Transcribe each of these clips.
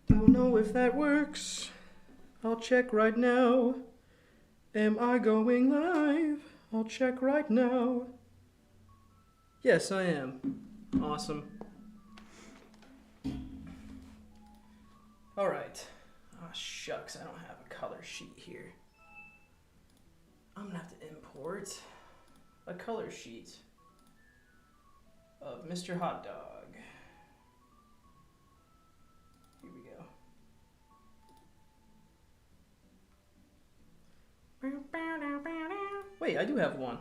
Don't know if that works. I'll check right now. Am I going live? I'll check right now. Yes, I am. Awesome. Alright. Ah, shucks, I don't have a color sheet here. I'm gonna have to import a color sheet of Mr. Hot Dog. Here we go. Wait, I do have one.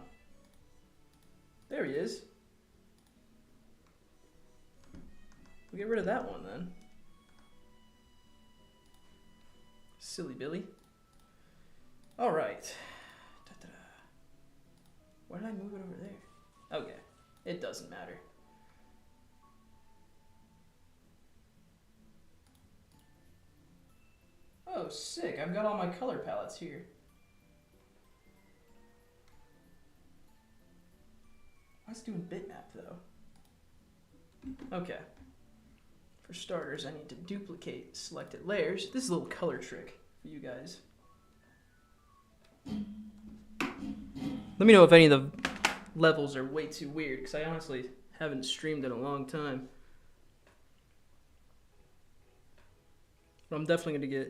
There he is. We'll get rid of that one then. Silly Billy. Alright. Why did I move it over there? Okay, it doesn't matter. Oh, sick. I've got all my color palettes here. I was doing bitmap though. Okay. For starters, I need to duplicate selected layers. This is a little color trick for you guys. Let me know if any of the levels are way too weird, because I honestly haven't streamed in a long time. But I'm definitely going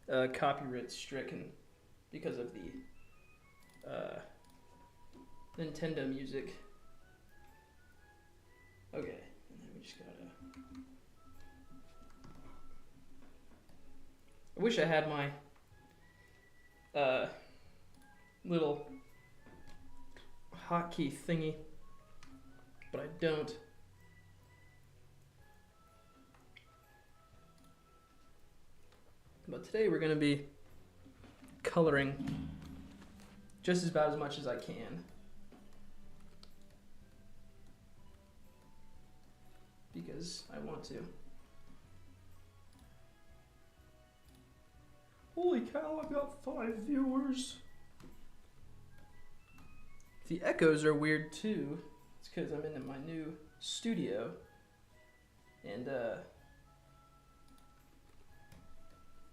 to get copyright stricken because of the Nintendo music. Okay, and then we just gotta... I wish I had my little hotkey thingy, but I don't. But today we're gonna be coloring just about as much as I can, because I want to. Holy cow, I've got 5 viewers. The echoes are weird too. It's because I'm in my new studio. And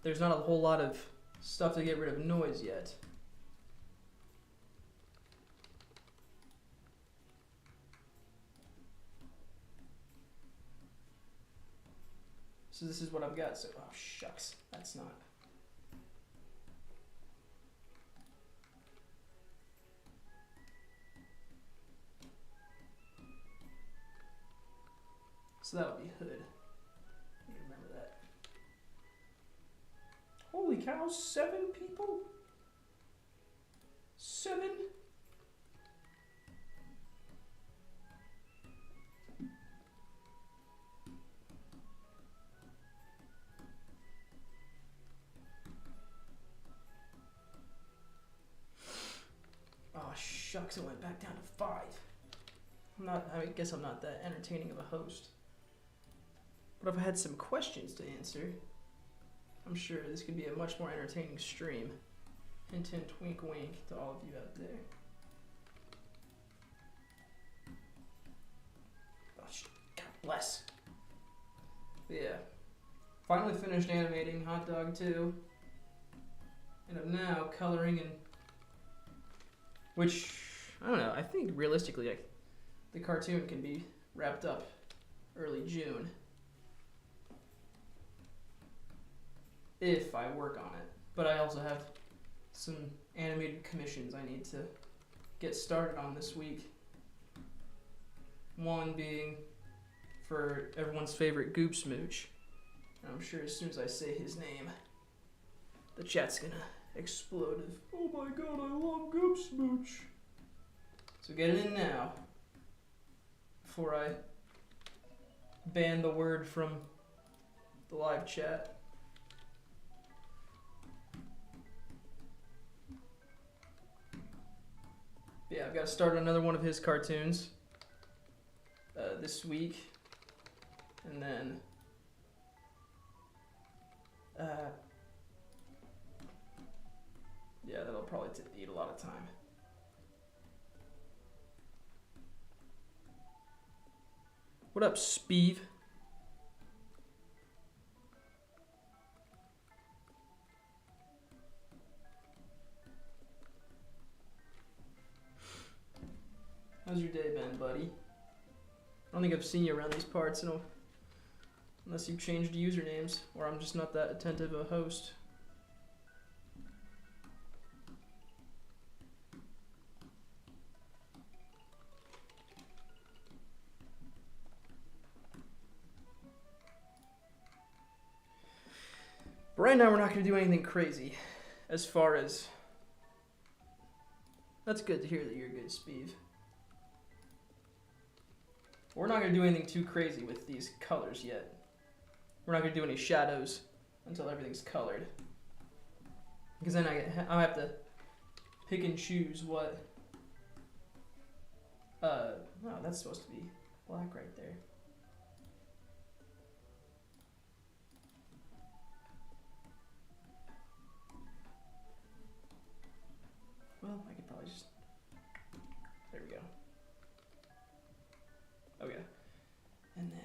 there's not a whole lot of stuff to get rid of noise yet. So this is what I've got. So, oh shucks, that's not. So that'll be hood. You remember that. Holy cow, 7 people? 7? Oh shucks, it went back down to 5. I guess I'm not that entertaining of a host. But if I had some questions to answer, I'm sure this could be a much more entertaining stream. Hint, hint, wink, wink to all of you out there. Oh, God bless. But yeah. Finally finished animating Hot Dog 2. And I'm now coloring in... Which, I don't know, I think realistically, like, the cartoon can be wrapped up early June. If I work on it. But I also have some animated commissions I need to get started on this week. One being for everyone's favorite Goop Smooch. And I'm sure as soon as I say his name, the chat's gonna explode of, oh my god, I love Goop Smooch. So get it in now, before I ban the word from the live chat. Yeah, I've got to start another one of his cartoons this week, and then yeah, that'll probably eat a lot of time. What up, Speeve? How's your day been, buddy? I don't think I've seen you around these parts, unless you've changed usernames, or I'm just not that attentive a host. But right now we're not going to do anything crazy as far as... That's good to hear that you're good, Speeve. We're not going to do anything too crazy with these colors yet. We're not going to do any shadows until everything's colored. Because then I'll have to pick and choose what... no, that's supposed to be black right there. Well, I could probably just... There we go. Okay. And then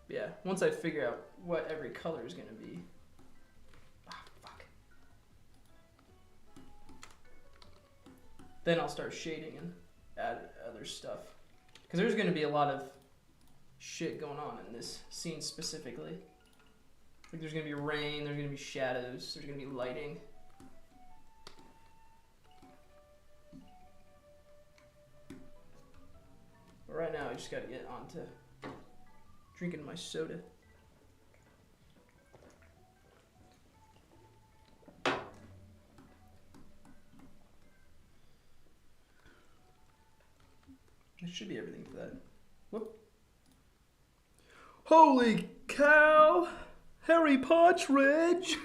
yeah, once I figure out what every color is going to be. Ah, fuck. Then I'll start shading and add other stuff. Because there's going to be a lot of shit going on in this scene specifically. Like there's going to be rain, there's going to be shadows, there's going to be lighting. But right now I just got to get on to drinking my soda. That should be everything for that. Whoop. Holy cow! Harry Partridge!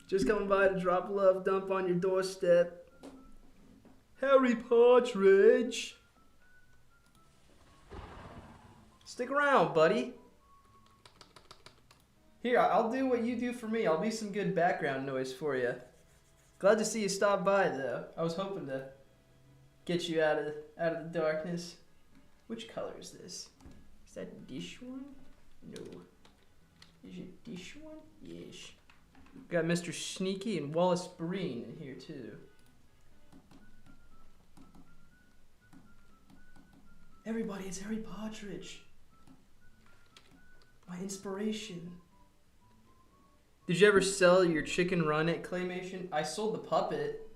Just coming by to drop a love dump on your doorstep. Harry Partridge! Stick around, buddy. Here, I'll do what you do for me. I'll be some good background noise for you. Glad to see you stop by, though. I was hoping to get you out of the darkness. Which color is this? Is that dish one? No. Is it dish one? Yes. Got Mr. Sneaky and Wallace Breen in here, too. Everybody, it's Harry Partridge. My inspiration. Did you ever sell your chicken run at Claymation? I sold the puppet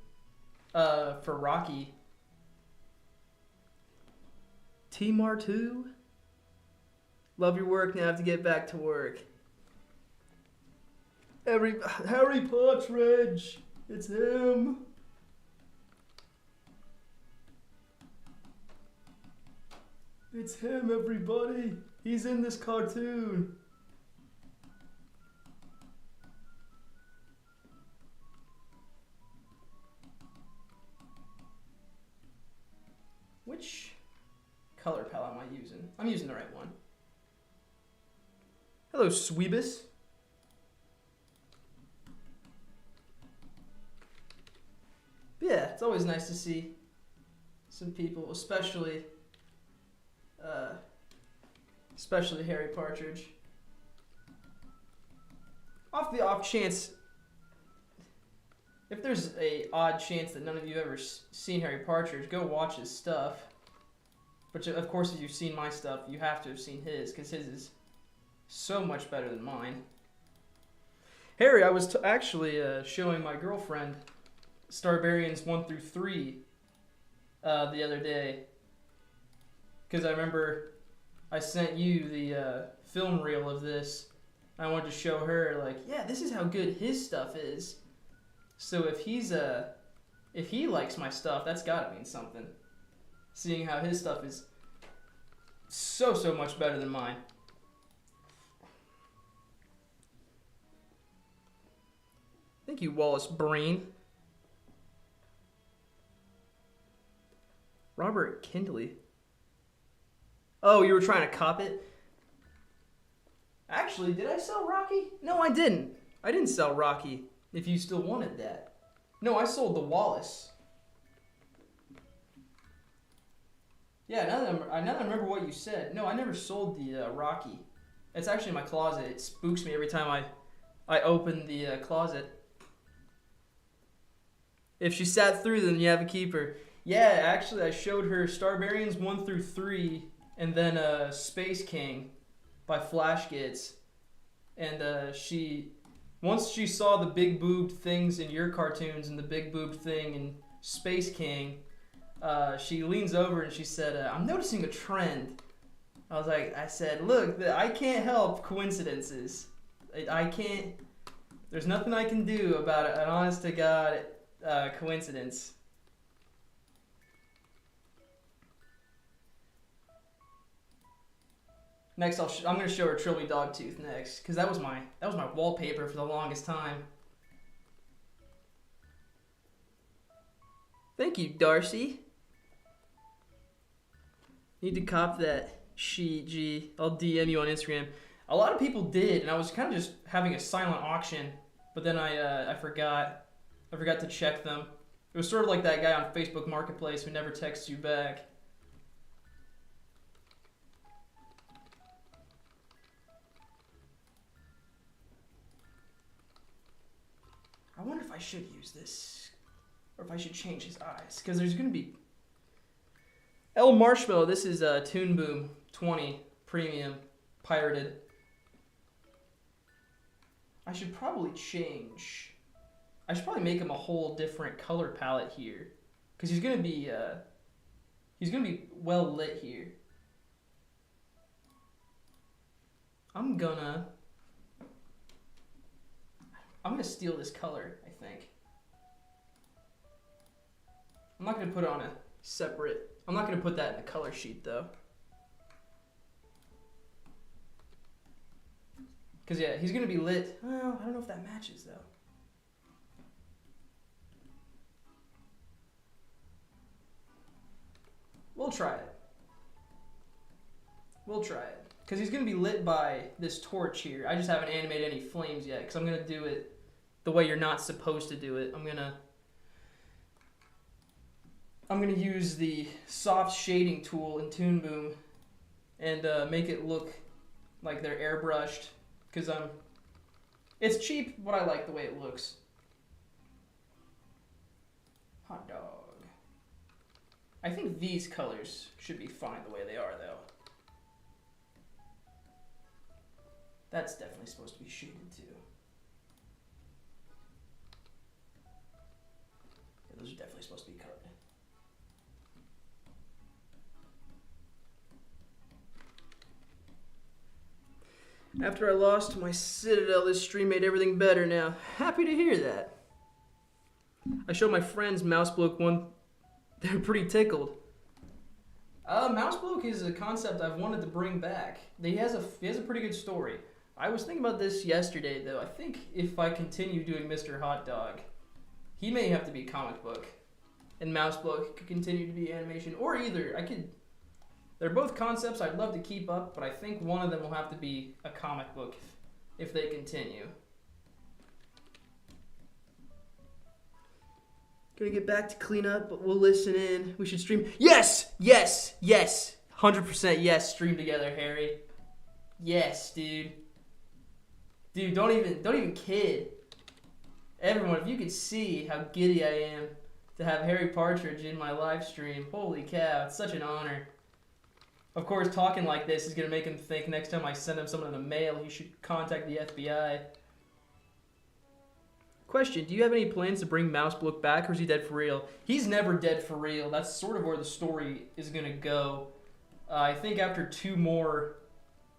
for Rocky. T-Mar2? Love your work, now I have to get back to work. Harry Partridge! It's him! It's him, everybody! He's in this cartoon! Which color palette am I using? I'm using the right one. Hello, Sweebus. Yeah, it's always nice to see some people, especially Harry Partridge. Off the off chance, if there's a odd chance that none of you ever seen Harry Partridge, go watch his stuff. But of course, if you've seen my stuff, you have to have seen his, because his is so much better than mine. Harry, I was actually showing my girlfriend Starbarians 1 through 3 the other day, because I remember I sent you the film reel of this. I wanted to show her, like, yeah, this is how good his stuff is. So if he likes my stuff, that's gotta mean something. Seeing how his stuff is so much better than mine. Thank you, Wallace Breen. Robert Kindley. Oh, you were trying to cop it? Actually, did I sell Rocky? No, I didn't. I didn't sell Rocky, if you still wanted that. No, I sold the Wallace. Yeah, now that I remember what you said. No, I never sold the Rocky. It's actually in my closet. It spooks me every time I open the closet. If she sat through, then you have a keeper. Yeah, actually, I showed her Starbarians 1 through 3, and then Space King by Flash Kids. And once she saw the big boobed things in your cartoons and the big boobed thing in Space King, she leans over and she said, "I'm noticing a trend." I said, "Look, I can't help coincidences. I can't. There's nothing I can do about an honest to God coincidence." Next, I'm gonna show her Trilby Dogtooth next, cause that was my wallpaper for the longest time. Thank you, Darcy. Need to cop that G. I'll DM you on Instagram. A lot of people did, and I was kind of just having a silent auction, but then I forgot. I forgot to check them. It was sort of like that guy on Facebook Marketplace who never texts you back. I wonder if I should use this, or if I should change his eyes, because there's going to be... El Marshmallow, this is Toon Boom 20 Premium Pirated. I should probably change... I should probably make him a whole different color palette here, because he's going to be well lit here. I'm gonna steal this color, I think. I'm not gonna put it on a separate... I'm not gonna put that in the color sheet though. Cause yeah, he's gonna be lit. Well, I don't know if that matches though. We'll try it. We'll try it. Because he's going to be lit by this torch here. I just haven't animated any flames yet. Because I'm going to do it the way you're not supposed to do it. I'm going to use the soft shading tool in Toon Boom. And make it look like they're airbrushed. Because it's cheap, but I like the way it looks. Hot dog. I think these colors should be fine the way they are, though. That's definitely supposed to be shaded, too. Yeah, those are definitely supposed to be colored. After I lost my Citadel, this stream made everything better now. Happy to hear that. I showed my friends Mousebloke one. They're pretty tickled. Mousebloke is a concept I've wanted to bring back. He has a pretty good story. I was thinking about this yesterday, though. I think if I continue doing Mr. Hot Dog, he may have to be a comic book, and Mousebloke could continue to be animation, or either. They're both concepts I'd love to keep up, but I think one of them will have to be a comic book if they continue. Gonna get back to clean up, but we'll listen in. We should stream. Yes! 100% yes, stream together, Harry. Yes, dude. Dude, don't even kid. Everyone, if you could see how giddy I am to have Harry Partridge in my live stream. Holy cow, it's such an honor. Of course, talking like this is gonna make him think next time I send him something in the mail, he should contact the FBI. Question, do you have any plans to bring Mousebloke back, or is he dead for real? He's never dead for real. That's sort of where the story is going to go. I think after 2 more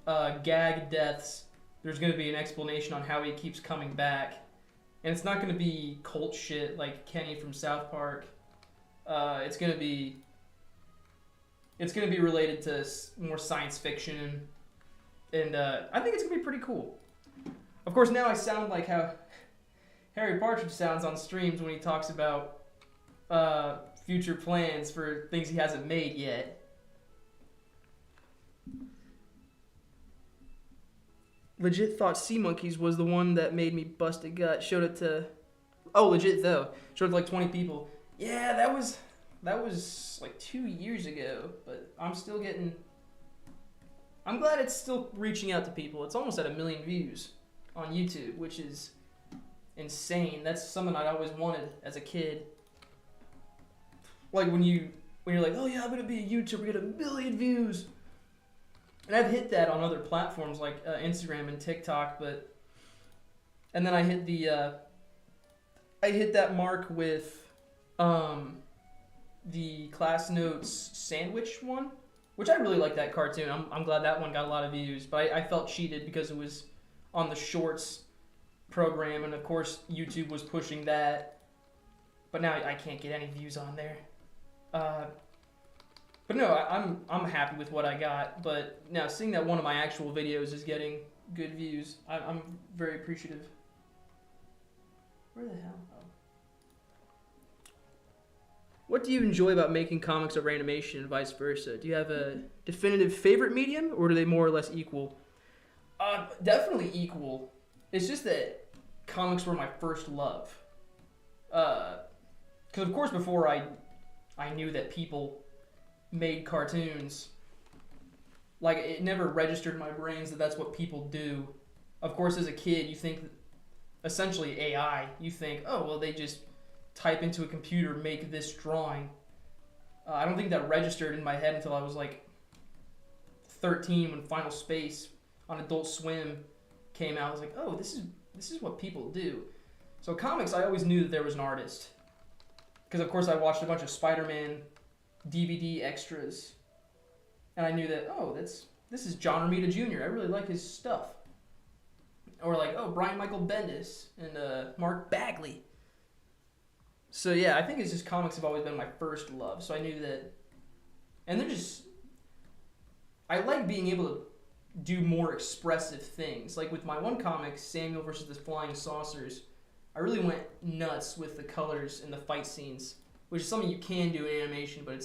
gag deaths, there's going to be an explanation on how he keeps coming back. And it's not going to be cult shit like Kenny from South Park. It's going to be related to more science fiction. And I think it's going to be pretty cool. Of course, now I sound like how Harry Partridge sounds on streams when he talks about future plans for things he hasn't made yet. Legit thought Sea Monkeys was the one that made me bust a gut. Showed it to... Oh, legit though. Showed it to like 20 people. Yeah, that was that was like 2 years ago, but I'm still getting. I'm glad it's still reaching out to people. It's almost at 1 million views on YouTube, which is insane. That's something I always wanted as a kid. Like when you're like, oh yeah, I'm gonna be a YouTuber, get 1 million views. And I've hit that on other platforms like Instagram and TikTok, and then I hit that mark with the Class Notes sandwich one, which I really like that cartoon. I'm glad that one got a lot of views, but I felt cheated because it was on the Shorts program, and of course YouTube was pushing that. But now I can't get any views on there. But no, I'm happy with what I got. But now seeing that one of my actual videos is getting good views, I'm very appreciative. Where the hell? Oh. What do you enjoy about making comics over animation and vice versa? Do you have a definitive favorite medium, or do they more or less equal? Definitely equal. It's just that comics were my first love. Because of course before I knew that people made cartoons, like it never registered in my brains that that's what people do. Of course, as a kid, you think essentially AI. You think, oh well, they just type into a computer, make this drawing. I don't think that registered in my head until I was like 13 when Final Space on Adult Swim came out. I was like, oh, this is what people do. So comics, I always knew that there was an artist. Because of course I watched a bunch of Spider-Man DVD extras. And I knew that, oh, this is John Romita Jr. I really like his stuff. Or like, oh, Brian Michael Bendis and Mark Bagley. So yeah, I think it's just comics have always been my first love. So I knew that, and they're just, I like being able to do more expressive things. Like with my one comic, Samuel versus the Flying Saucers, I really went nuts with the colors and the fight scenes, which is something you can do in animation, but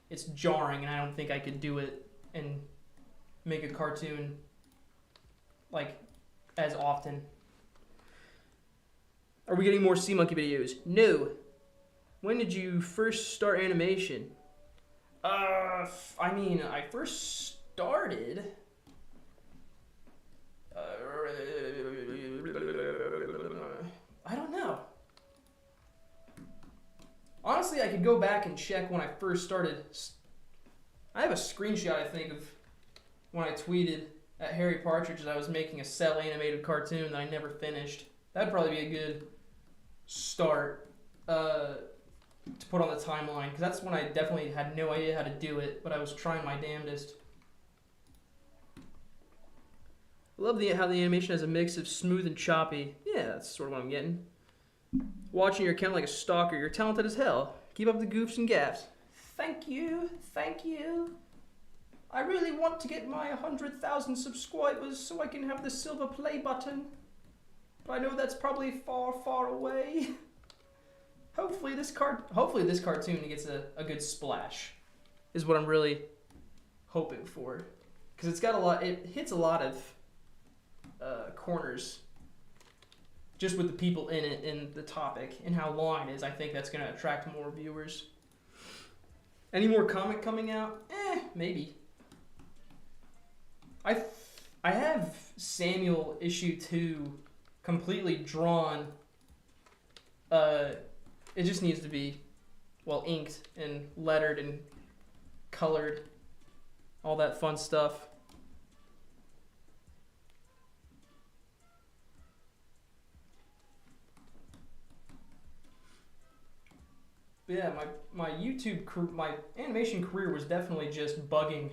it's jarring, and I don't think I could do it and make a cartoon like as often. Are we getting more Sea Monkey videos? No. When did you first start animation? I first started. I don't know. Honestly, I could go back and check when I first started. I have a screenshot, I think, of when I tweeted at Harry Partridge that I was making a cell animated cartoon that I never finished. That'd probably be a good start to put on the timeline, because that's when I definitely had no idea how to do it, but I was trying my damnedest. I love how the animation has a mix of smooth and choppy. Yeah, that's sort of what I'm getting. Watching your account like a stalker, you're talented as hell. Keep up the goofs and gaffs. Thank you, thank you. I really want to get my 100,000 subscribers so I can have the silver play button. But I know that's probably far, far away. Hopefully this cartoon gets a good splash, is what I'm really hoping for. Because it hits a lot of corners just with the people in it and the topic and how long it is. I think that's going to attract more viewers. Any more comic coming out? Maybe. I have Samuel issue 2 completely drawn. It just needs to be, well, inked and lettered and colored. All that fun stuff. But yeah, my animation career was definitely just bugging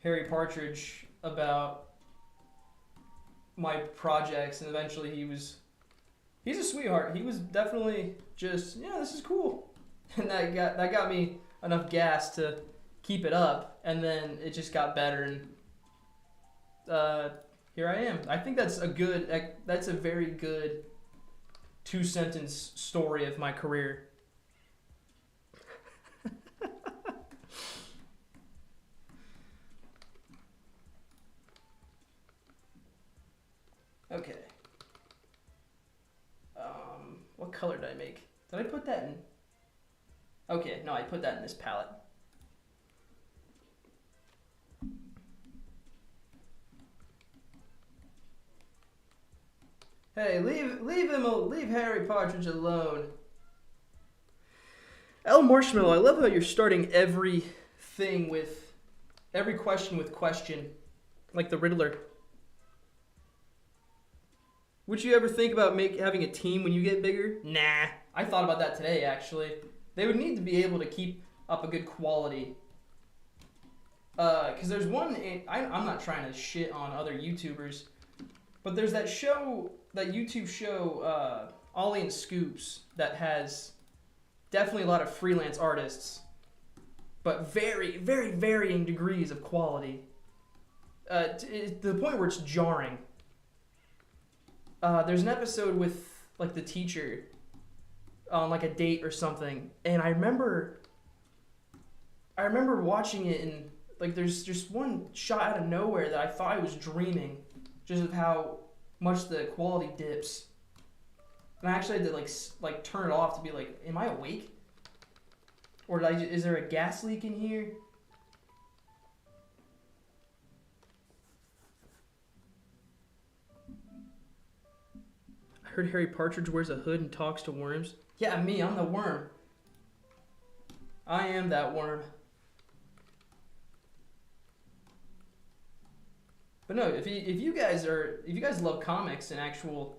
Harry Partridge about my projects, and eventually he's a sweetheart. He was definitely just, yeah, this is cool. And that got me enough gas to keep it up, and then it just got better, and here I am. I think that's a very good 2-sentence story of my career. Okay. What color did I make? Did I put that in? Okay, no, I put that in this palette. Hey, leave Harry Partridge alone. El Marshmallow, I love how you're starting every question with question, like the Riddler. Would you ever think about having a team when you get bigger? Nah. I thought about that today, actually. They would need to be able to keep up a good quality. Because there's one... I'm not trying to shit on other YouTubers, but there's that YouTube show, Ollie and Scoops, that has definitely a lot of freelance artists, but very, very varying degrees of quality. To the point where it's jarring. There's an episode with like the teacher on like a date or something, and I remember watching it, and like there's just one shot out of nowhere that I thought I was dreaming, just of how much the quality dips. And I actually had to like turn it off to be like, am I awake? Or is there a gas leak in here? I heard Harry Partridge wears a hood and talks to worms. Yeah, me, I'm the worm. I am that worm. But no, if you guys love comics and actual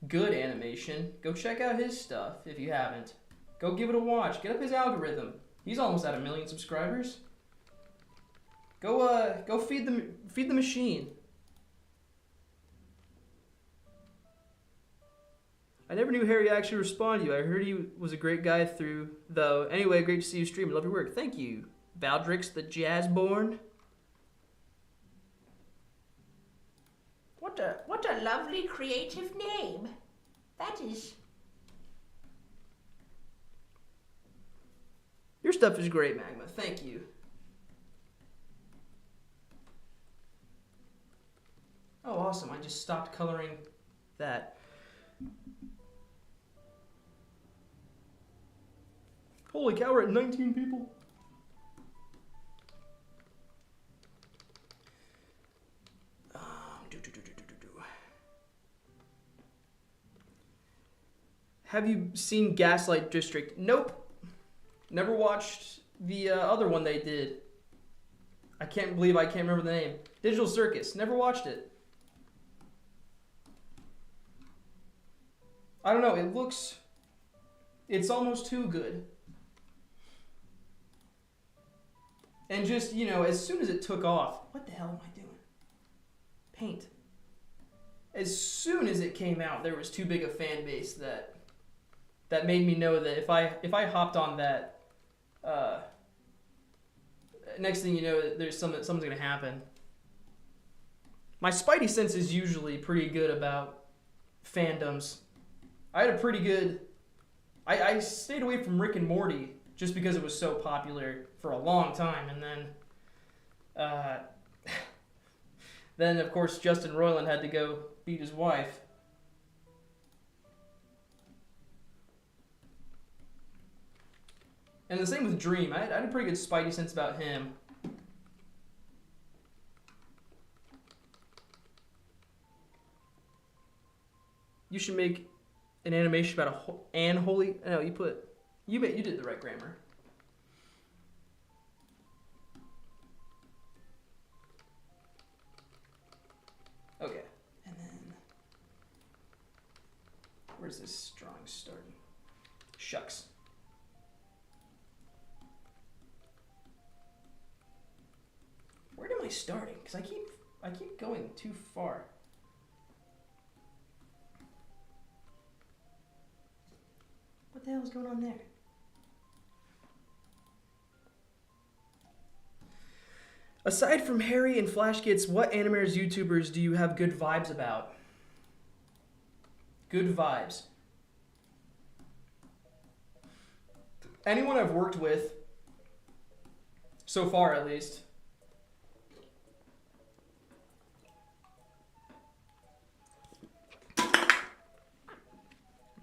good animation, go check out his stuff if you haven't. Go give it a watch. Get up his algorithm. He's almost at 1 million subscribers. Go feed the machine. I never knew Harry actually responded to you. I heard he was a great guy though. Anyway, great to see you stream. Love your work. Thank you, Valdrix the Jazzborn. What a lovely creative name. That is. Your stuff is great, Magma. Thank you. Oh, awesome. I just stopped coloring that. Holy cow, we're at 19 people. Have you seen Gaslight District? Nope. Never watched the other one they did. I can't believe I can't remember the name. Digital Circus. Never watched it. I don't know. It's almost too good. And just, as soon as it took off, what the hell am I doing? Paint. As soon as it came out, there was too big a fan base that made me know that if I hopped on that, next thing you know, there's something's gonna happen. My spidey sense is usually pretty good about fandoms. I had a pretty good. I stayed away from Rick and Morty just because it was so popular for a long time, and then of course Justin Roiland had to go beat his wife. And the same with Dream. I had a pretty good spidey sense about him. You should make an animation about Anne Holy. No, you did the right grammar. Okay, and then where's this drawing starting? Shucks. Where am I starting? Because I keep going too far. What the hell is going on there? Aside from Harry and Flash Kids, what animators, YouTubers do you have good vibes about? Good vibes. Anyone I've worked with, so far at least.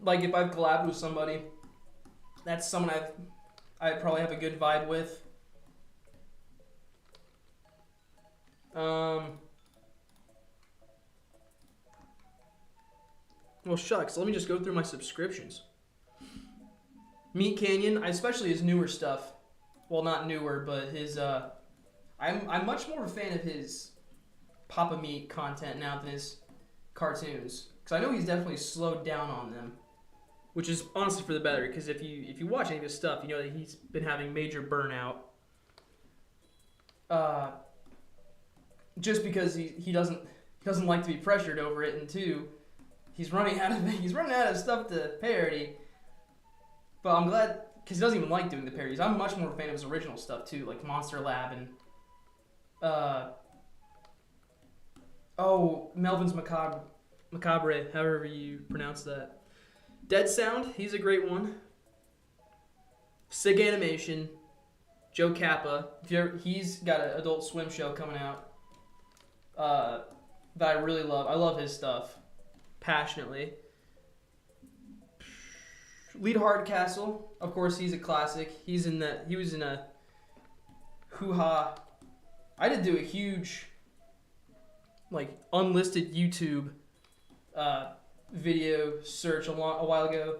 Like if I've collabed with somebody, that's someone I'd probably have a good vibe with. Well, shucks. Let me just go through my subscriptions. Meat Canyon, especially his newer stuff. Well, not newer, but his. I'm much more of a fan of his Papa Meat content now than his cartoons, because I know he's definitely slowed down on them, which is honestly for the better. Because if you watch any of his stuff, you know that he's been having major burnout. Just because he doesn't like to be pressured over it, and two, he's running out of stuff to parody. But I'm glad, because he doesn't even like doing the parodies. I'm much more a fan of his original stuff too, like Monster Lab and Melvin's Macabre, however you pronounce that. Dead Sound, he's a great one. Sig Animation, Joe Kappa. He's got an Adult Swim show coming out that I really love. I love his stuff passionately. Lead Hardcastle, of course, he's a classic. He was in a hoo-ha. I did do a huge, like, unlisted YouTube video search a while ago.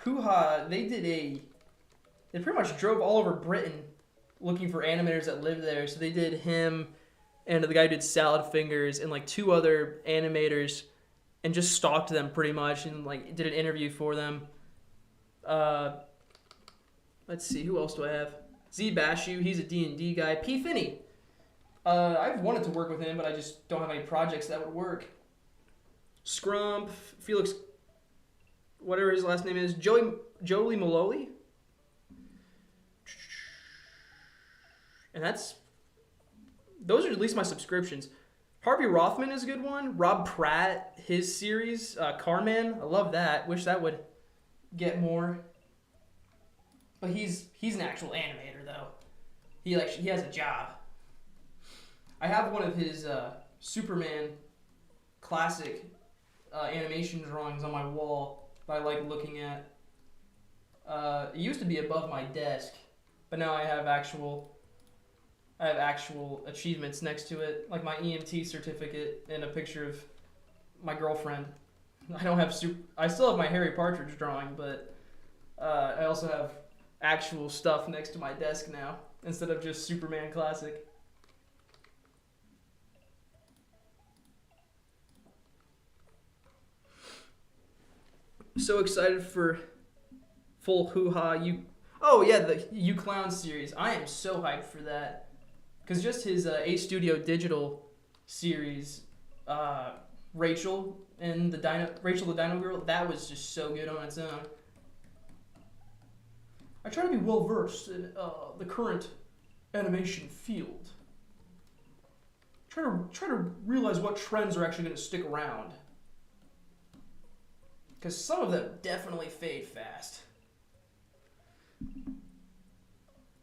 Hoo-ha, they pretty much drove all over Britain looking for animators that lived there. So they did him and the guy who did Salad Fingers and like 2 other animators and just stalked them pretty much and like did an interview for them. Let's see, who else do I have? Z Bashu, he's a D&D guy. P. Finney. I've wanted to work with him, but I just don't have any projects that would work. Scrump, Felix, whatever his last name is, Joey Maloli. And those are at least my subscriptions. Harvey Rothman is a good one. Rob Pratt, his series, Carman, I love that. Wish that would get more. But he's an actual animator though. He has a job. I have one of his Superman classic animation drawings on my wall that I like looking at. It used to be above my desk, but now I have actual achievements next to it, like my EMT certificate and a picture of my girlfriend. I still have my Harry Partridge drawing, but I also have actual stuff next to my desk now instead of just Superman Classic. So excited for full hoo-ha. The You Clown series. I am so hyped for that. Because just his A Studio Digital series, Rachel the Dino Girl, that was just so good on its own. I try to be well versed in the current animation field. Try to realize what trends are actually going to stick around. Because some of them definitely fade fast.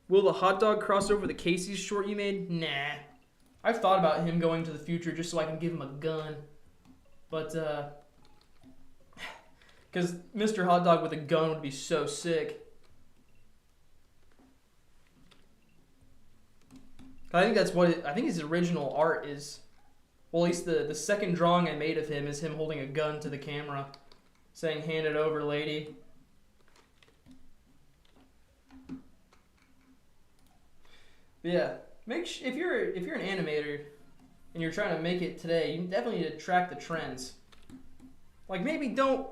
Will the hot dog cross over the Casey's short you made? Nah. I've thought about him going to the future just so I can give him a gun. But, because Mr. Hot Dog with a gun would be so sick. I think his original art is, well, at least the second drawing I made of him is him holding a gun to the camera, saying, "Hand it over, lady." But yeah, if you're an animator and you're trying to make it today, you definitely need to track the trends. Like maybe don't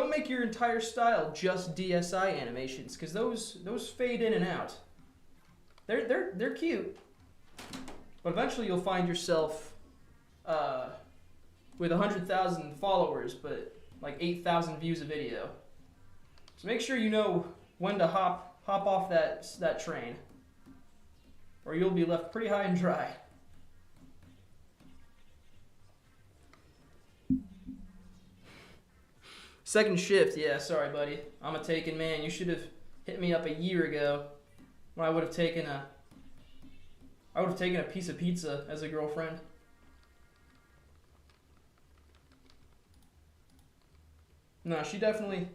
make your entire style just DSI animations, because those fade in and out. They're cute, but eventually you'll find yourself with 100,000 followers, but like 8,000 views a video. So make sure you know when to hop off that train, or you'll be left pretty high and dry. Second shift, yeah, sorry buddy. I'm a taken man. You should have hit me up a year ago when I would have taken a piece of pizza as a girlfriend. No, she definitely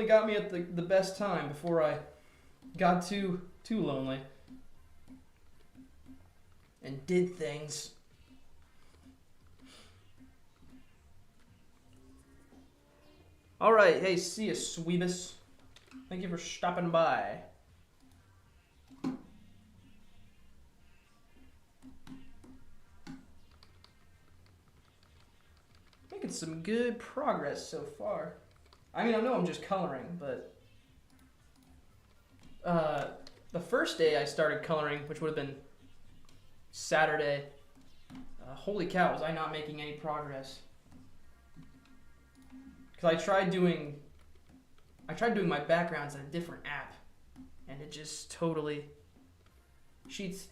got me at the best time before I got too lonely and did things. All right, hey, see you, Sweebus. Thank you for stopping by. Making some good progress so far. I mean, I know I'm just coloring, but the first day I started coloring, which would have been Saturday, holy cow, was I not making any progress. Because I tried doing my backgrounds in a different app, and it just totally,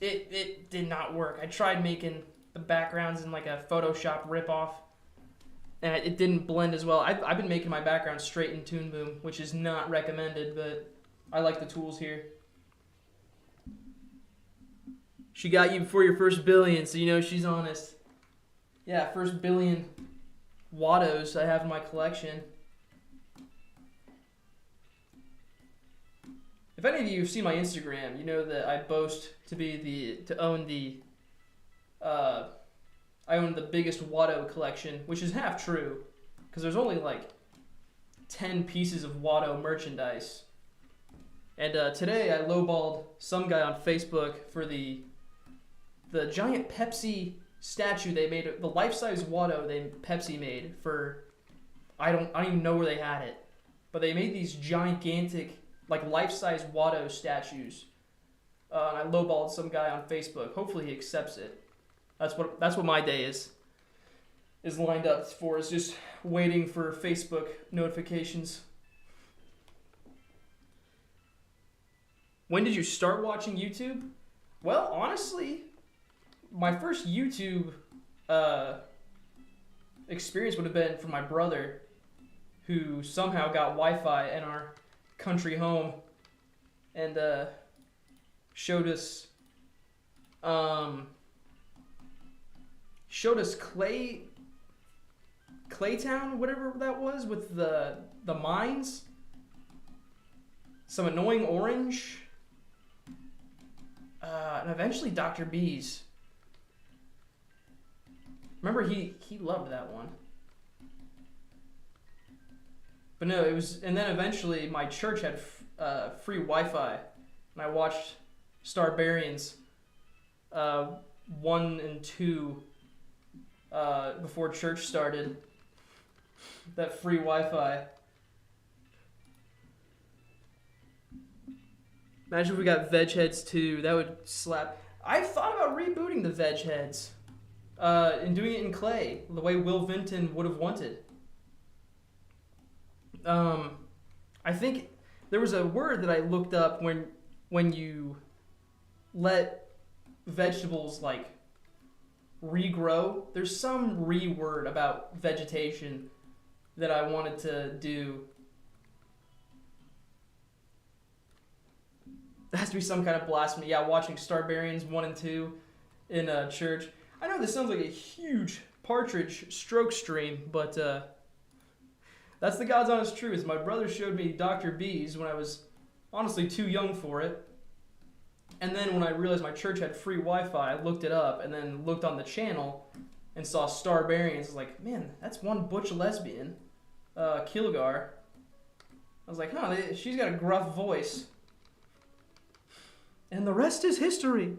it did not work. I tried making the backgrounds in like a Photoshop ripoff, and it didn't blend as well. I've been making my background straight in Toon Boom, which is not recommended, but I like the tools here. She got you before your first billion, so you know she's honest. Yeah, first billion Wattos I have in my collection. If any of you have seen my Instagram, you know that I boast to own the biggest Watto collection, which is half true, because there's only like 10 pieces of Watto merchandise. And today I lowballed some guy on Facebook for the giant Pepsi statue they made, the life-size Watto Pepsi made for, I don't even know where they had it, but they made these gigantic like life-size Watto statues. And I lowballed some guy on Facebook. Hopefully he accepts it. That's what my day is lined up for, is just waiting for Facebook notifications. When did you start watching YouTube? Well, honestly, my first YouTube experience would have been from my brother, who somehow got Wi-Fi in our country home and showed us Claytown, whatever that was, with the mines, some annoying orange, and eventually Dr. B's. Remember, he loved that one. But no, it was, and then eventually my church had free Wi-Fi, and I watched Starbarians 1 and 2 before church started. That free Wi-Fi. Imagine if we got Veg Heads 2. That would slap. I've thought about rebooting the Veg Heads and doing it in clay, the way Will Vinton would have wanted. I think there was a word that I looked up when you let vegetables like regrow. There's some word about vegetation that I wanted to do. There has to be some kind of blasphemy. Yeah, watching Starbarians 1 and 2 in church. I know this sounds like a huge Partridge stroke stream, but that's the God's honest truth. My brother showed me Dr. B's when I was honestly too young for it. And then when I realized my church had free Wi-Fi, I looked it up and then looked on the channel and saw Starbarians. I was like, man, that's one butch lesbian, Kilgar. I was like, huh, she's got a gruff voice. And the rest is history.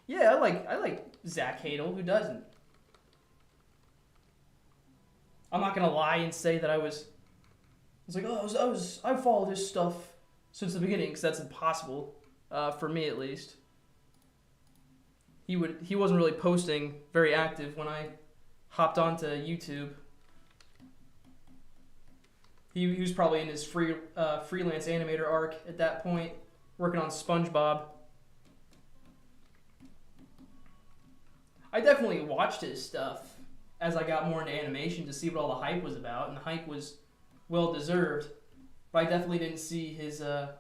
Yeah, I like Zach Hadel. Who doesn't? I'm not gonna lie and say that I was like, oh, I followed his stuff since the beginning, because that's impossible, for me at least. He wasn't really posting very active when I hopped onto YouTube. He was probably in his freelance animator arc at that point, working on SpongeBob. I definitely watched his stuff as I got more into animation to see what all the hype was about, and the hype was well deserved. But I definitely didn't see his I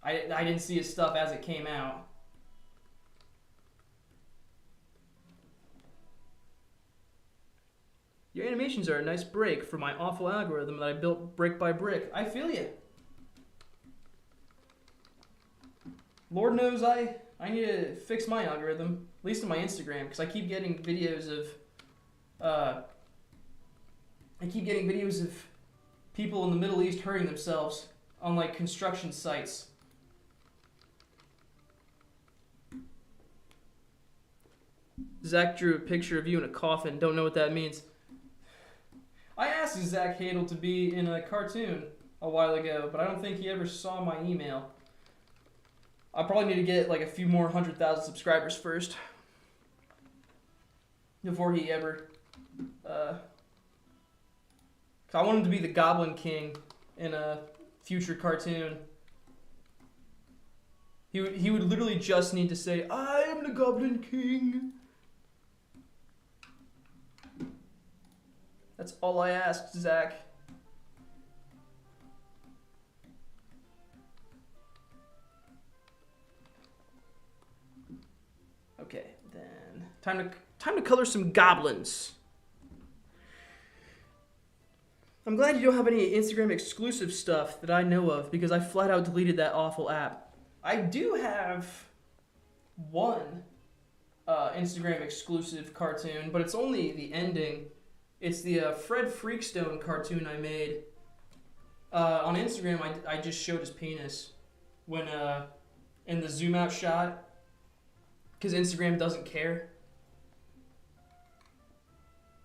didn't see his stuff as it came out. Your animations are a nice break for my awful algorithm that I built brick by brick. I feel you. Lord knows I need to fix my algorithm, at least on my Instagram, because I keep getting videos of people in the Middle East hurting themselves on like construction sites. Zach drew a picture of you in a coffin. Don't know what that means. I asked Zach Hadel to be in a cartoon a while ago, but I don't think he ever saw my email. I probably need to get like a few more 100,000 subscribers first before he ever. Cause I want him to be the Goblin King in a future cartoon. He would literally just need to say, "I am the Goblin King." That's all I asked, Zach. Okay, then time to color some goblins. I'm glad you don't have any Instagram exclusive stuff that I know of because I flat out deleted that awful app. I do have one Instagram exclusive cartoon, but it's only the ending. It's the Fred Freakstone cartoon I made. On Instagram, I just showed his penis when in the zoom out shot because Instagram doesn't care.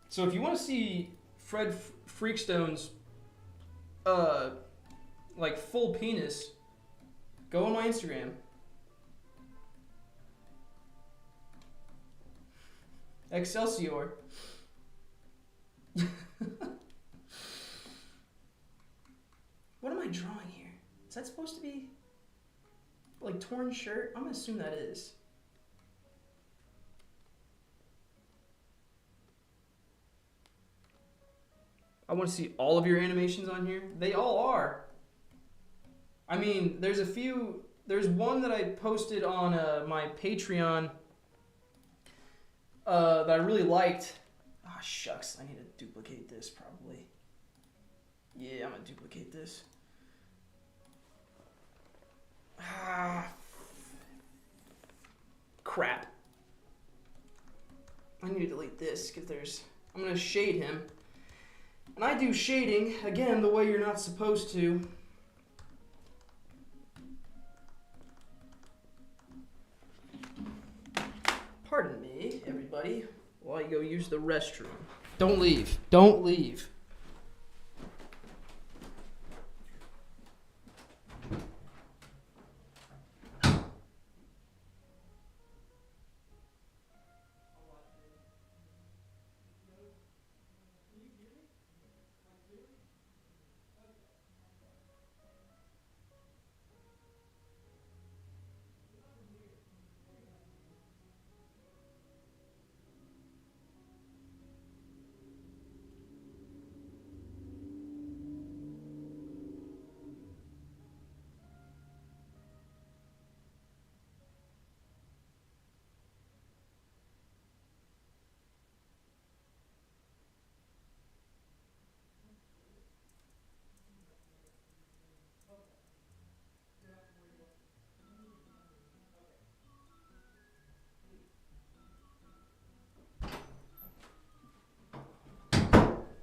So if you want to see Fred Freakstone's like full penis, go on my Instagram. Excelsior. What am I drawing here? Is that supposed to be like torn shirt? I'm gonna assume that is. I want to see all of your animations on here. They all are. I mean, there's a few. There's one that I posted on my Patreon that I really liked. Ah, oh, shucks. I need to duplicate this probably. Yeah, I'm going to duplicate this. Ah. Crap. I need to delete this because I'm going to shade him. And I do shading, again, the way you're not supposed to. Pardon me, everybody, while I go use the restroom. Don't leave. Don't leave.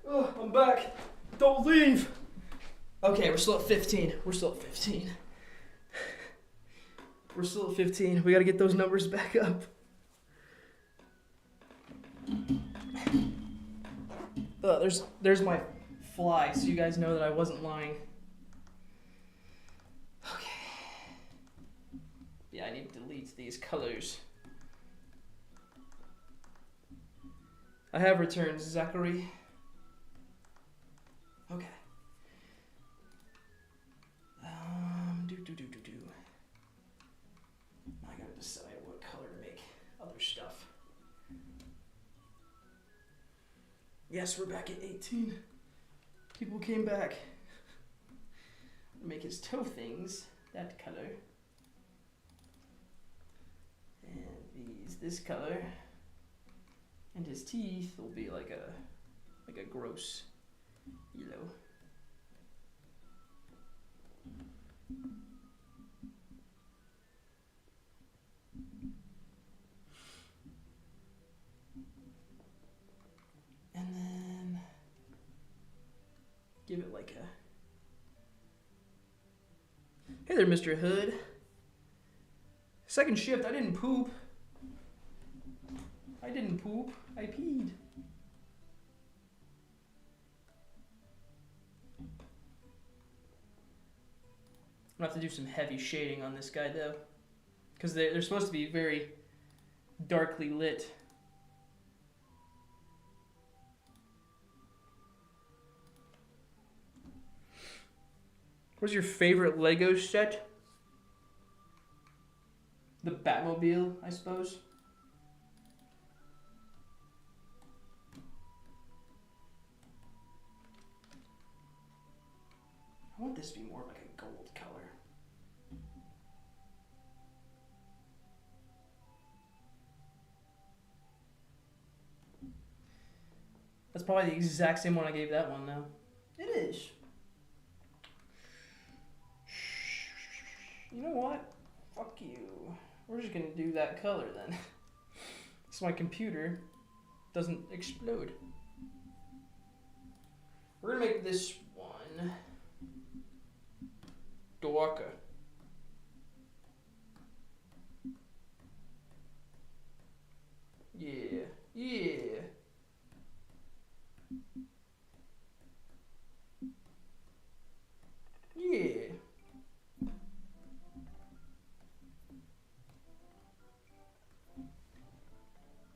Oh, I'm back. Don't leave. Okay, we're still at 15. We're still at 15. We're still at 15. We got to get those numbers back up. There's my fly, so you guys know that I wasn't lying. Okay. Yeah, I need to delete these colors. I have returned, Zachary. Okay. I gotta decide what color to make other stuff. Yes, we're back at 18. People came back. Make his toe things that color. And these this color. And his teeth will be like a gross yellow. give it like a... Hey there, Mr. Hood. Second shift, I didn't poop. I didn't poop. I peed. I'm gonna have to do some heavy shading on this guy though, because they're supposed to be very darkly lit. What's your favorite Lego set? The Batmobile, I suppose. I want this to be more like a gold color. That's probably the exact same one I gave that one now. It is. You know what? Fuck you. We're just gonna do that color then. So my computer doesn't explode. We're gonna make this one darker. Yeah, yeah. Yeah.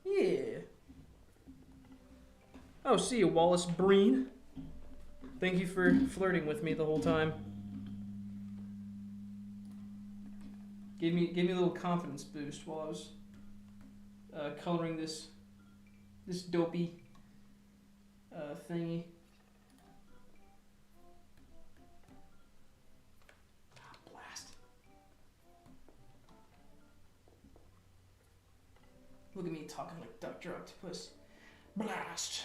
Yeah. Oh, see you, Wallace Breen. Thank you for flirting with me the whole time. Gave me a little confidence boost while I was coloring this dopey thingy. Blast. Look at me talking like Dr. Octopus. Blast.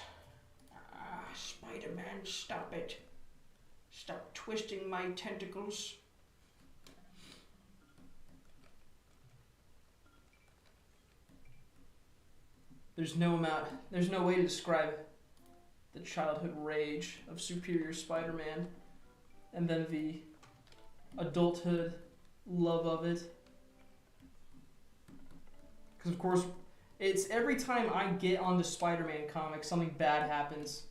Spider-Man, stop it. Stop twisting my tentacles. There's no way to describe the childhood rage of Superior Spider-Man and then the adulthood love of it. Because of course, it's every time I get onto Spider-Man comics, something bad happens.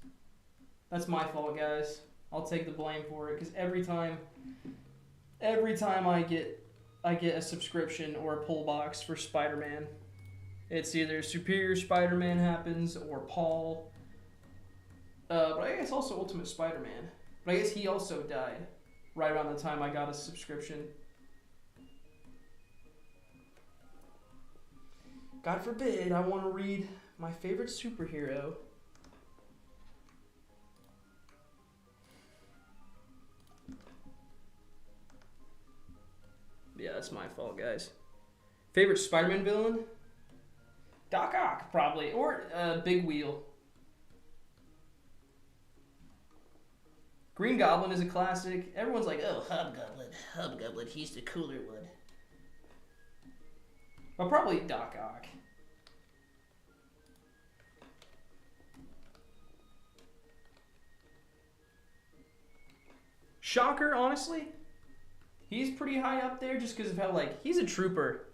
That's my fault, guys. I'll take the blame for it, because every time I get a subscription or a pull box for Spider-Man, it's either Superior Spider-Man happens or Paul. But I guess also Ultimate Spider-Man. But I guess he also died right around the time I got a subscription. God forbid I want to read my favorite superhero. Yeah, that's my fault, guys. Favorite Spider-Man villain? Doc Ock, probably. Or Big Wheel. Green Goblin is a classic. Everyone's like, oh, Hobgoblin, he's the cooler one. But probably Doc Ock. Shocker, honestly, he's pretty high up there just because of how, like, he's a trooper.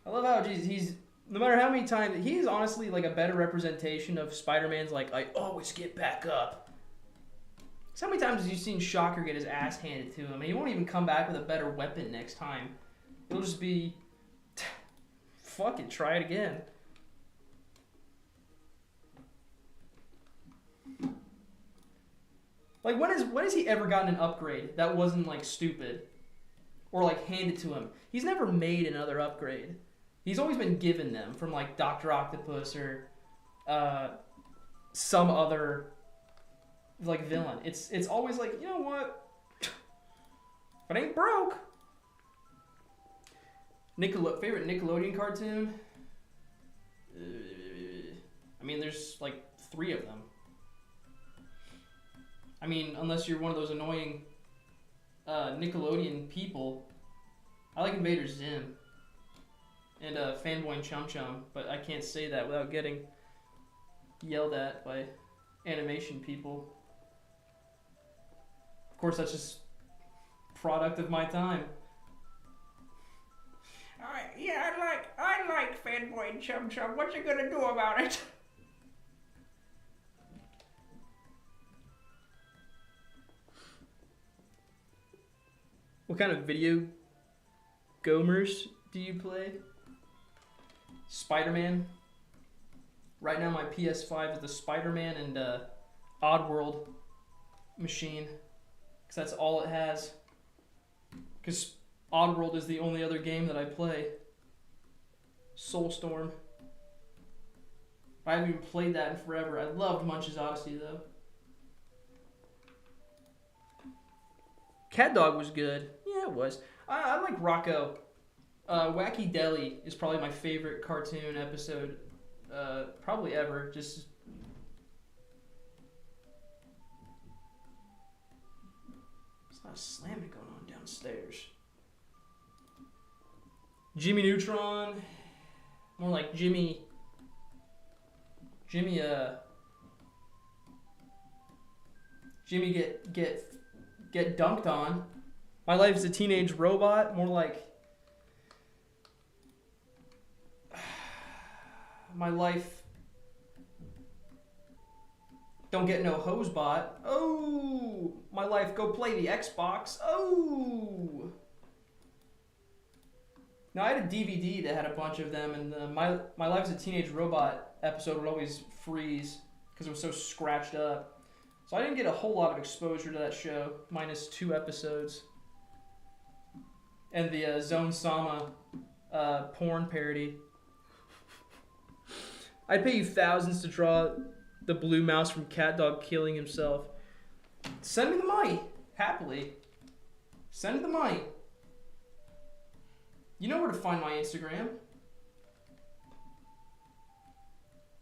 I love how he's no matter how many times, he's honestly like a better representation of Spider-Man's like, I always get back up. So how many times have you seen Shocker get his ass handed to him and he won't even come back with a better weapon next time? It'll just be, fuck it, try it again. Like, when has he ever gotten an upgrade that wasn't, like, stupid? Or, like, handed to him? He's never made another upgrade. He's always been given them from, like, Dr. Octopus or some other, like, villain. It's always like, you know what? If it ain't broke. Favorite Nickelodeon cartoon? I mean, there's, like, 3 of them. I mean, unless you're one of those annoying Nickelodeon people. I like Invader Zim and Fanboy and Chum Chum, but I can't say that without getting yelled at by animation people. Of course, that's just product of my time. Yeah, I like Fanboy and Chum Chum. What you gonna do about it? What kind of video gamers do you play? Spider-Man. Right now my PS5 is the Spider-Man and Oddworld machine. Because that's all it has. Because Oddworld is the only other game that I play. Soulstorm. I haven't even played that in forever. I loved Munch's Odyssey though. Cat Dog was good. Yeah, it was. I like Rocco. Wacky Deli is probably my favorite cartoon episode, probably ever. Just there's a lot of slamming going on downstairs. Jimmy Neutron, more like Jimmy. Jimmy get dunked on. My life is a teenage robot, more like my life don't get no hose bot. Oh, my life go play the Xbox. Oh. Now I had a DVD that had a bunch of them, and my life as a teenage robot episode would always freeze because it was so scratched up. So I didn't get a whole lot of exposure to that show, minus 2 episodes. And the Zone Sama porn parody. I'd pay you thousands to draw the blue mouse from Cat Dog killing himself. Send me the money, happily. Send me the money. You know where to find my Instagram.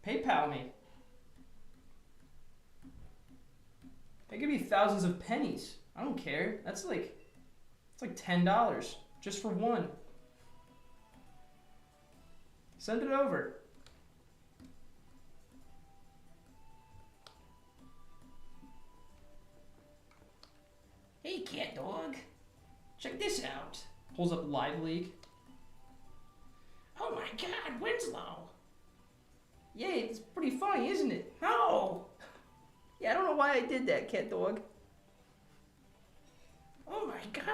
PayPal me. They give me thousands of pennies. I don't care. It's like $10 just for one. Send it over. Hey, Cat Dog. Check this out. Pulls up Live League. Oh my God, Winslow. Yeah, it's pretty funny, isn't it? No. Yeah, I don't know why I did that, Cat Dog. Oh my God.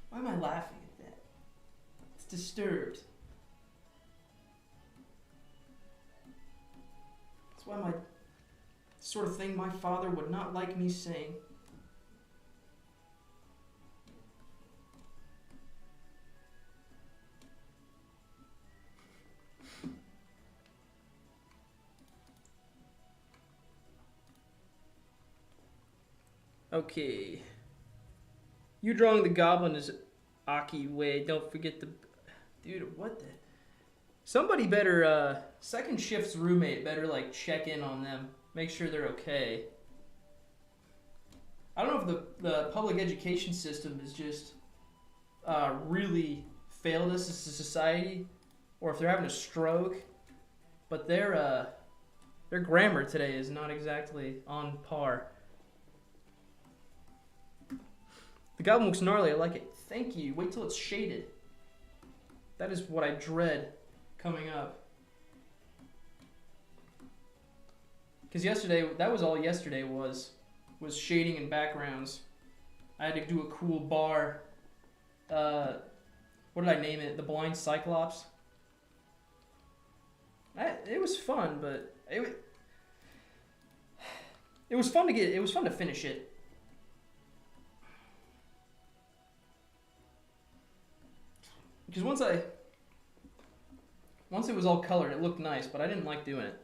Why am I laughing at that? It's disturbed. That's why my sort of thing my father would not like me saying. Okay. You drawing the goblin is Aki way. Don't forget the... Dude, what the... Somebody better, second shift's roommate better, like, check in on them. Make sure they're okay. I don't know if the public education system is just really failed us as a society, or if they're having a stroke, but their grammar today is not exactly on par. The goblin looks gnarly. I like it. Thank you. Wait till it's shaded. That is what I dread coming up. Because yesterday, that was all yesterday was shading and backgrounds. I had to do a cool bar. What did I name it? The Blind Cyclops. It was fun, but it was fun to finish it. Because once it was all colored, it looked nice, but I didn't like doing it.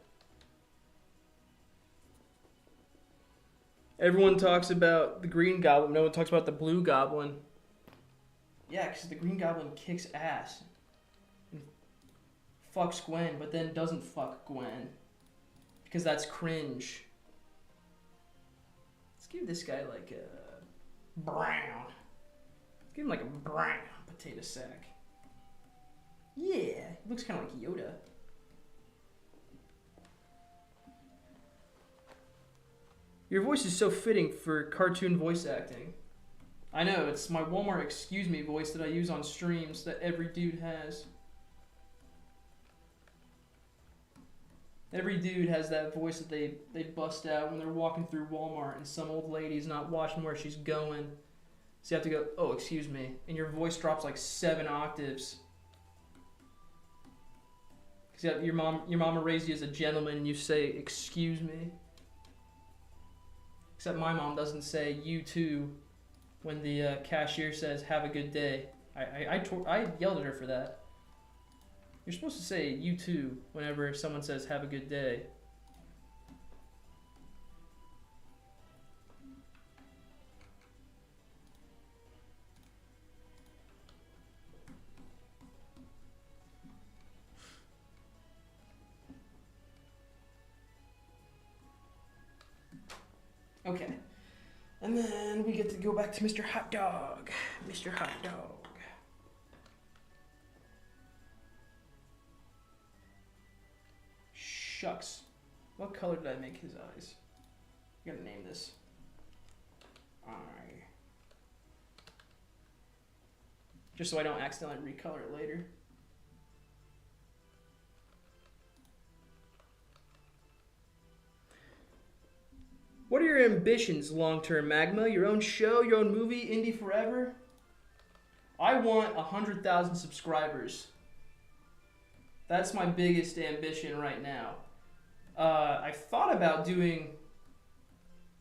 Everyone talks about the Green Goblin. No one talks about the Blue Goblin. Yeah, because the Green Goblin kicks ass. And fucks Gwen, but then doesn't fuck Gwen. Because that's cringe. Let's give this guy like a brown. Let's give him like a brown potato sack. Yeah, he looks kind of like Yoda. Your voice is so fitting for cartoon voice acting. I know, it's my Walmart excuse me voice that I use on streams that every dude has. Every dude has that voice that they bust out when they're walking through Walmart and some old lady's not watching where she's going. So you have to go, oh, excuse me. And your voice drops like 7 octaves. Because your mama raised you as a gentleman and you say, excuse me. Except my mom doesn't say, you too, when the cashier says, have a good day. I yelled at her for that. You're supposed to say, you too, whenever someone says, have a good day. Okay. And then we get to go back to Mr. Hot Dog. Mr. Hot Dog. Shucks. What color did I make his eyes? I gotta name this. Eye. Just so I don't accidentally recolor it later. What are your ambitions long-term, Magma? Your own show, your own movie, indie forever? I want 100,000 subscribers. That's my biggest ambition right now. I thought about doing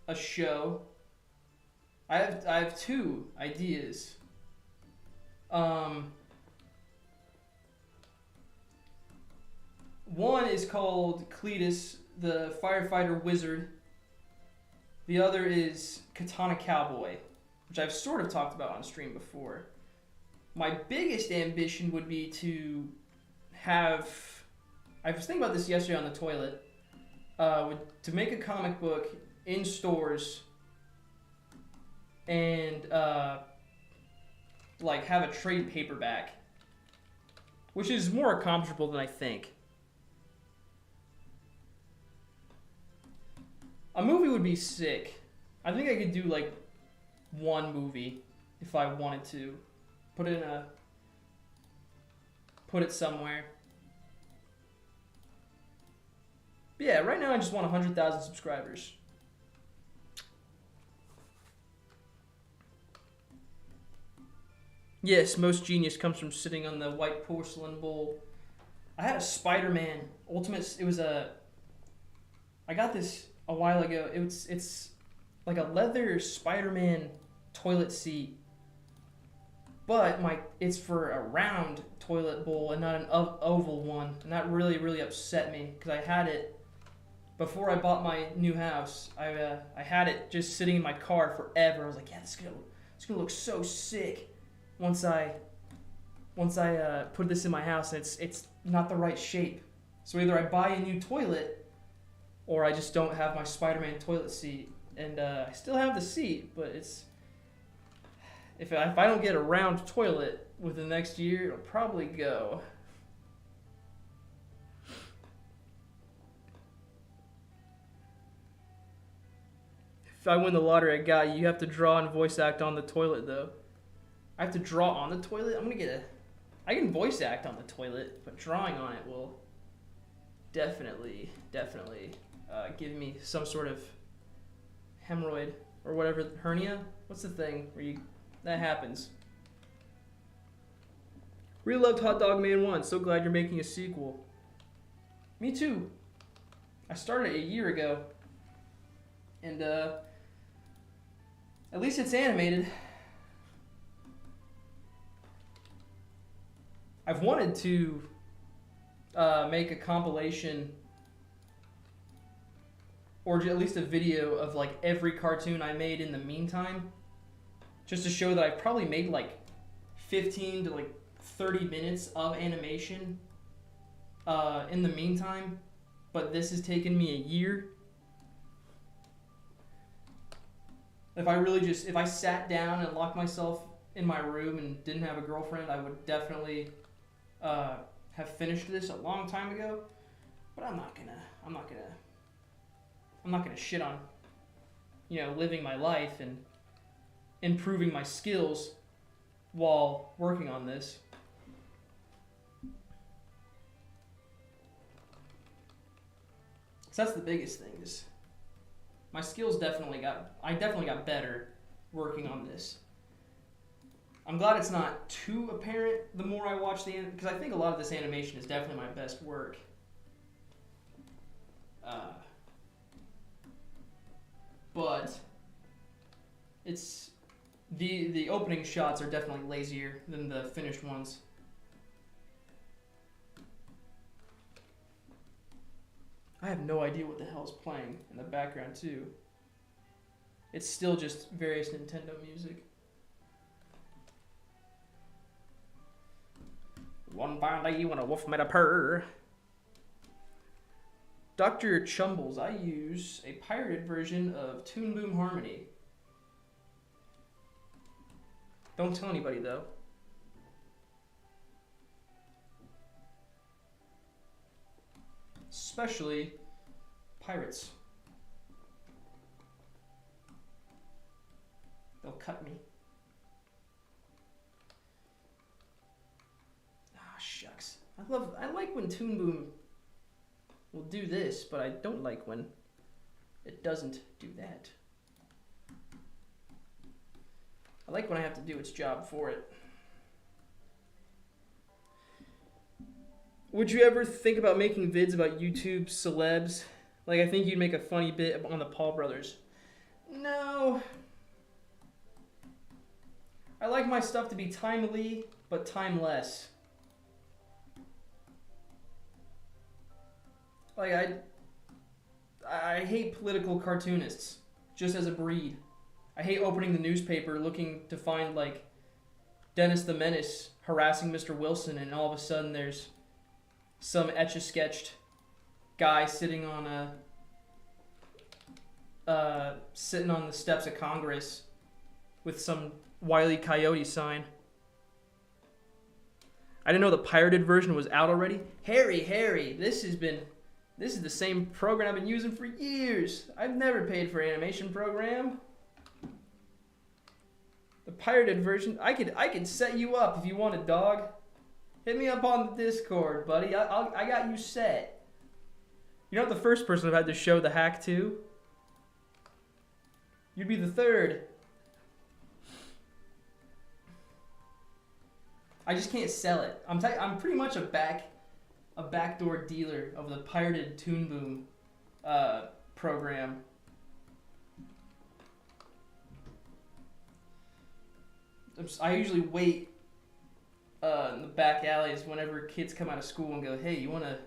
a show. I have 2 ideas. One is called Cletus, the Firefighter Wizard. The other is Katana Cowboy, which I've sort of talked about on stream before. My biggest ambition would be to have... I was thinking about this yesterday on the toilet. To make a comic book in stores and like have a trade paperback, which is more accomplishable than I think. A movie would be sick. I think I could do like 1 movie if I wanted to. Put it somewhere. But yeah, right now I just want 100,000 subscribers. Yes, most genius comes from sitting on the white porcelain bowl. I had a Spider-Man Ultimate. It was I got this a while ago. It's like a leather Spider-Man toilet seat, but it's for a round toilet bowl and not an oval one, and that really upset me because I had it before I bought my new house. I had it just sitting in my car forever. I was like, yeah, this is gonna look so sick once I put this in my house, and it's not the right shape. So either I buy a new toilet or I just don't have my Spider-Man toilet seat. And I still have the seat, but if I don't get a round toilet within the next year, it'll probably go. If I win the lottery, I got you. You have to draw and voice act on the toilet, though. I have to draw on the toilet? I can voice act on the toilet, but drawing on it will definitely give me some sort of hemorrhoid or whatever. Hernia? What's the thing where that happens? Really loved Hot Dog Man 1. So glad you're making a sequel. Me too. I started a year ago. And at least it's animated. I've wanted to make a compilation or at least a video of like every cartoon I made in the meantime, just to show that I've probably made like 15 to like 30 minutes of animation in the meantime, but this has taken me a year. If I sat down and locked myself in my room and didn't have a girlfriend, I would definitely have finished this a long time ago, but I'm not gonna shit on, living my life and improving my skills while working on this. So that's the biggest thing. Is my skills I definitely got better working on this. I'm glad it's not too apparent the more I watch because I think a lot of this animation is definitely my best work. But it's the opening shots are definitely lazier than the finished ones. I have no idea what the hell is playing in the background too. It's still just various Nintendo music. One fine day when a wolf made a purr. Dr. Chumbles, I use a pirated version of Toon Boom Harmony. Don't tell anybody though. Especially pirates. They'll cut me. Ah, shucks. I like when Toon Boom will do this, but I don't like when it doesn't do that. I like when I have to do its job for it. Would you ever think about making vids about YouTube celebs? Like, I think you'd make a funny bit on the Paul brothers. No. I like my stuff to be timely, but timeless. Like, I hate political cartoonists, just as a breed. I hate opening the newspaper looking to find, like, Dennis the Menace harassing Mr. Wilson, and all of a sudden there's some etch-a-sketched guy sitting on sitting on the steps of Congress with some Wile E. Coyote sign. I didn't know the pirated version was out already. Harry, this is the same program I've been using for years. I've never paid for an animation program. The pirated version, I could set you up if you want a dog. Hit me up on the Discord, buddy. I got you set. You're not the first person I've had to show the hack to. You'd be the third. I just can't sell it. I'm pretty much a backdoor dealer of the pirated Toon Boom program. I usually wait in the back alleys whenever kids come out of school and go, "Hey, you wanna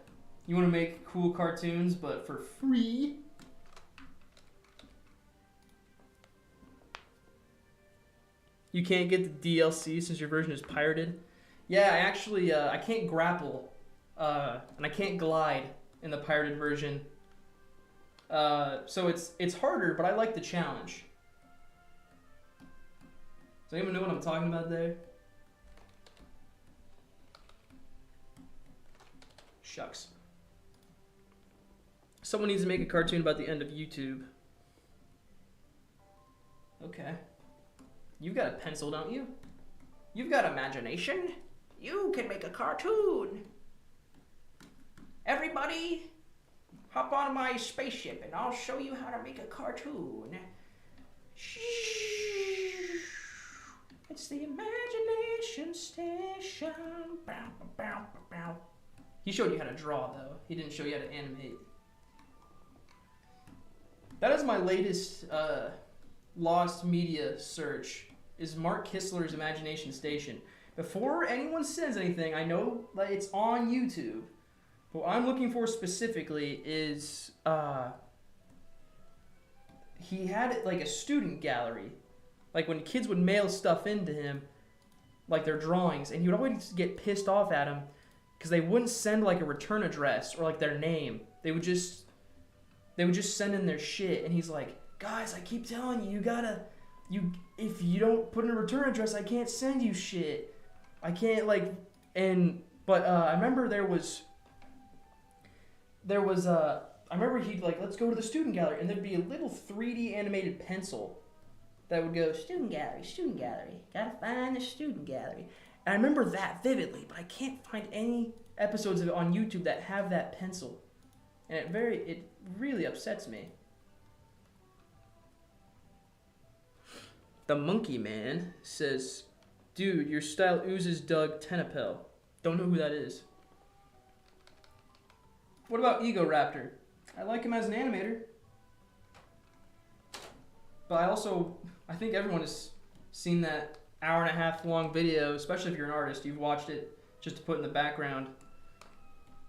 make cool cartoons but for free?" You can't get the DLC since your version is pirated. Yeah, I can't grapple, and I can't glide in the pirated version. So it's harder, but I like the challenge. Does anyone know what I'm talking about there? Shucks. Someone needs to make a cartoon about the end of YouTube. Okay. You've got a pencil, don't you? You've got imagination. You can make a cartoon. Everybody, hop on my spaceship and I'll show you how to make a cartoon. Shh. It's the imagination station. Bow, bow, bow, bow. He showed you how to draw, though. He didn't show you how to animate. That is my latest lost media search, is Mark Kistler's Imagination Station. Before anyone says anything, I know that it's on YouTube. But what I'm looking for specifically is he had like a student gallery. Like when kids would mail stuff into him, like their drawings, and he would always get pissed off at them because they wouldn't send like a return address or like their name. They would just send in their shit, and he's like, "Guys, I keep telling you, if you don't put in a return address, I can't send you shit. I can't But I remember I remember he'd like, let's go to the student gallery, and there'd be a little 3D animated pencil that would go, student gallery, gotta find the student gallery. And I remember that vividly, but I can't find any episodes of it on YouTube that have that pencil. And it really upsets me. The Monkey Man says, dude, your style oozes Doug Tenapel. Don't know who that is. What about Ego Raptor? I like him as an animator. But I think everyone has seen that hour-and-a-half long video, especially if you're an artist. You've watched it just to put in the background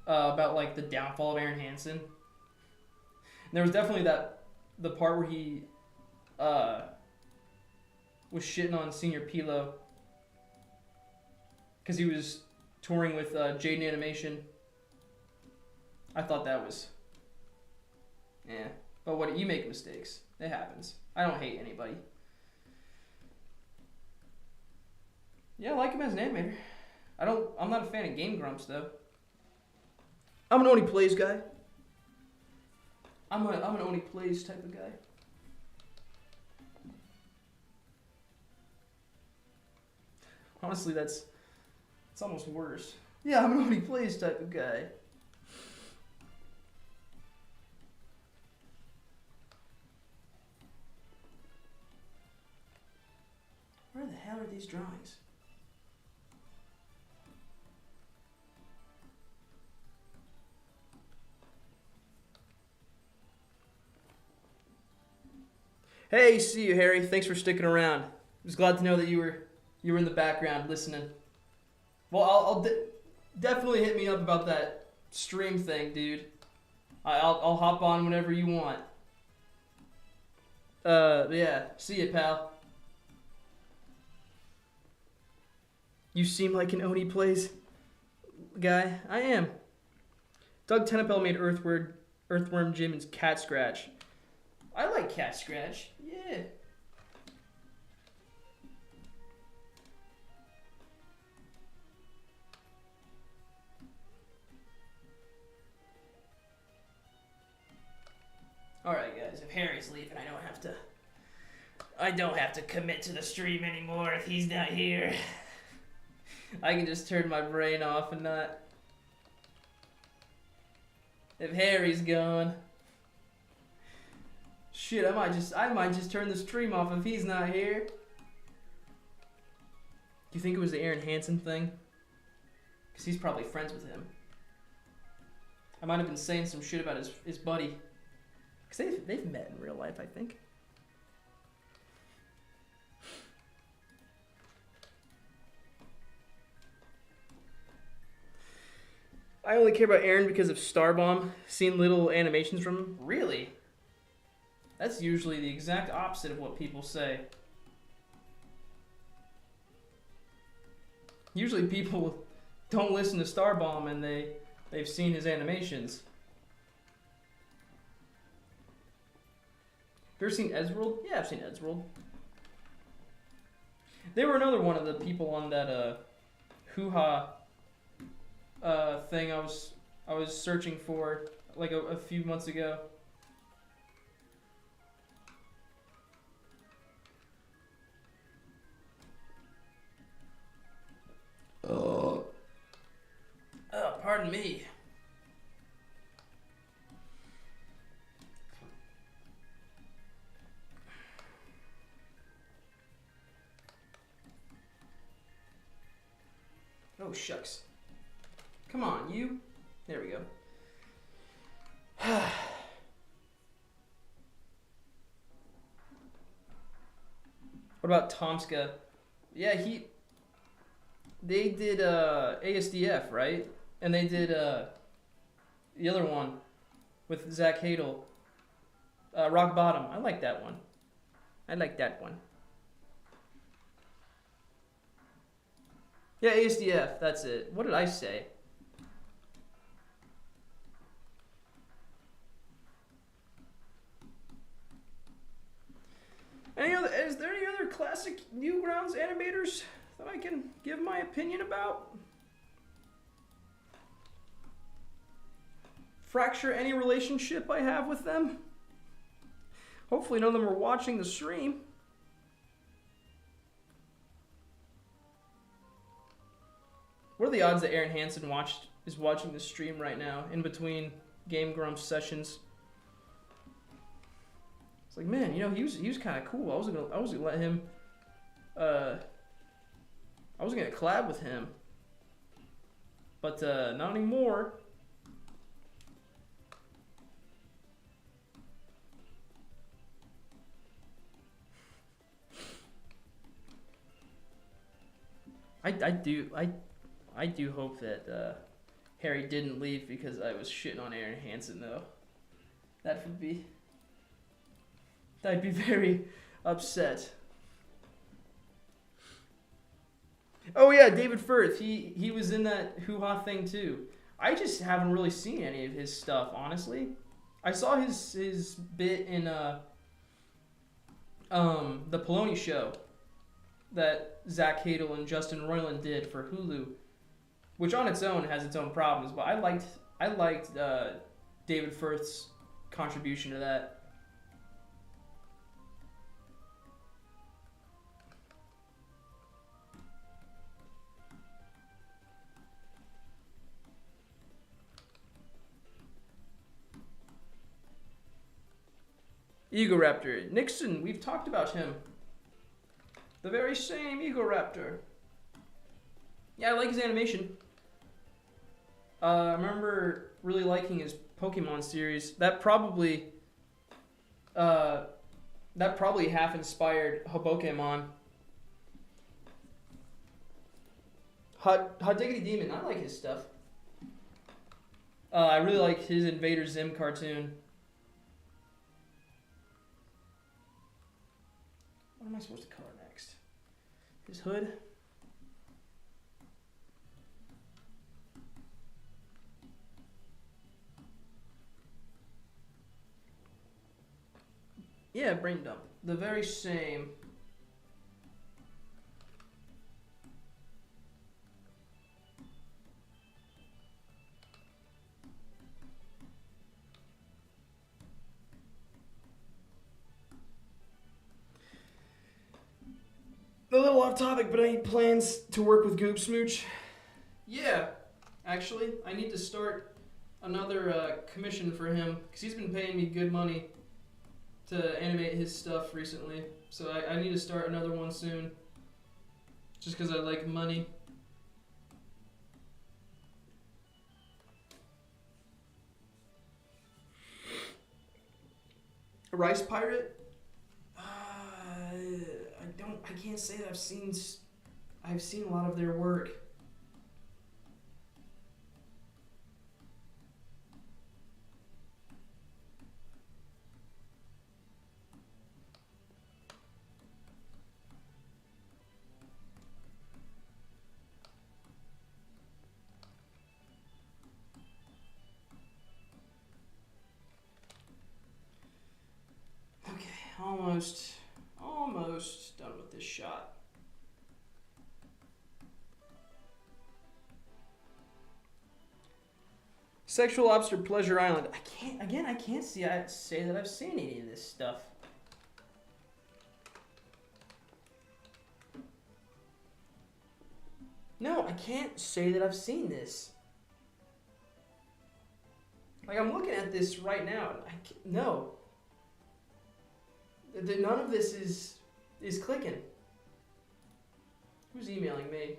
about like the downfall of Aaron Hansen. And there was definitely the part where he was shitting on Senior Pilo because he was touring with Jaden Animation. I thought that was, yeah. But what, you make mistakes. It happens. I don't hate anybody. Yeah, I like him as an animator. I'm not a fan of Game Grumps though. I'm an Only Plays guy. I'm an Only Plays type of guy. Honestly, it's almost worse. Yeah, I'm an Only Plays type of guy. Where the hell are these drawings? Hey, see you, Harry. Thanks for sticking around. I was glad to know that you were in the background listening. Well, I'll definitely hit me up about that stream thing, dude. I'll hop on whenever you want. Yeah. See ya, pal. You seem like an Oni Plays guy. I am. Doug Tenapel made Earthworm Jim and Cat Scratch. I like Cat Scratch. Yeah. Alright guys, if Harry's leaving, I don't have to commit to the stream anymore if he's not here. I can just turn my brain off and not. If Harry's gone. Shit, I might just turn the stream off if he's not here. Do you think it was the Aaron Hansen thing? Because he's probably friends with him. I might have been saying some shit about his buddy. Because they've met in real life, I think. I only care about Aaron because of Starbomb. Seen little animations from him. Really? That's usually the exact opposite of what people say. Usually people don't listen to Starbomb and they've seen his animations. You ever seen Eddsworld? Yeah, I've seen Eddsworld. They were another one of the people on that hoo-ha thing I was searching for like a few months ago. Oh, pardon me. Oh, shucks. Come on, you. There we go. What about Tomska? Yeah, they did ASDF, right? And they did the other one with Zach Hadel. Rock Bottom. I like that one. I like that one. Yeah, ASDF, that's it. What did I say? Is there any other classic Newgrounds animators that I can give my opinion about? fracture any relationship I have with them. Hopefully none of them are watching the stream. What are the odds that Aaron Hansen is watching the stream right now in between Game Grumps sessions? It's like, man, you know, he was kind of cool. I was gonna let him. I was gonna collab with him, but not anymore. I do hope that Harry didn't leave because I was shitting on Aaron Hansen, though. I'd be very upset. Oh yeah, David Firth. He was in that hoo-ha thing too. I just haven't really seen any of his stuff, honestly. I saw his bit in the Poloni show that Zach Hadel and Justin Roiland did for Hulu, which on its own has its own problems, but I liked David Firth's contribution to that. Egoraptor. Nixon, we've talked about him. The very same Egoraptor. Yeah, I like his animation. I remember really liking his Pokemon series. That probably half inspired Hobokemon. Hot Diggity Demon, I like his stuff. I really like his Invader Zim cartoon. What am I supposed to color next? His hood? Yeah, brain dump. The very same. A little off topic, but any plans to work with Goop Smooch? Yeah, actually, I need to start another commission for him because he's been paying me good money to animate his stuff recently. So I need to start another one soon just because I like money. A Rice Pirate? I can't say that I've seen a lot of their work. Okay, almost done with this shot. Sexual Lobster Pleasure Island. I can't say that I've seen any of this stuff. No, I can't say that I've seen this. Like, I'm looking at this right now. No. None of this is clicking. Who's emailing me?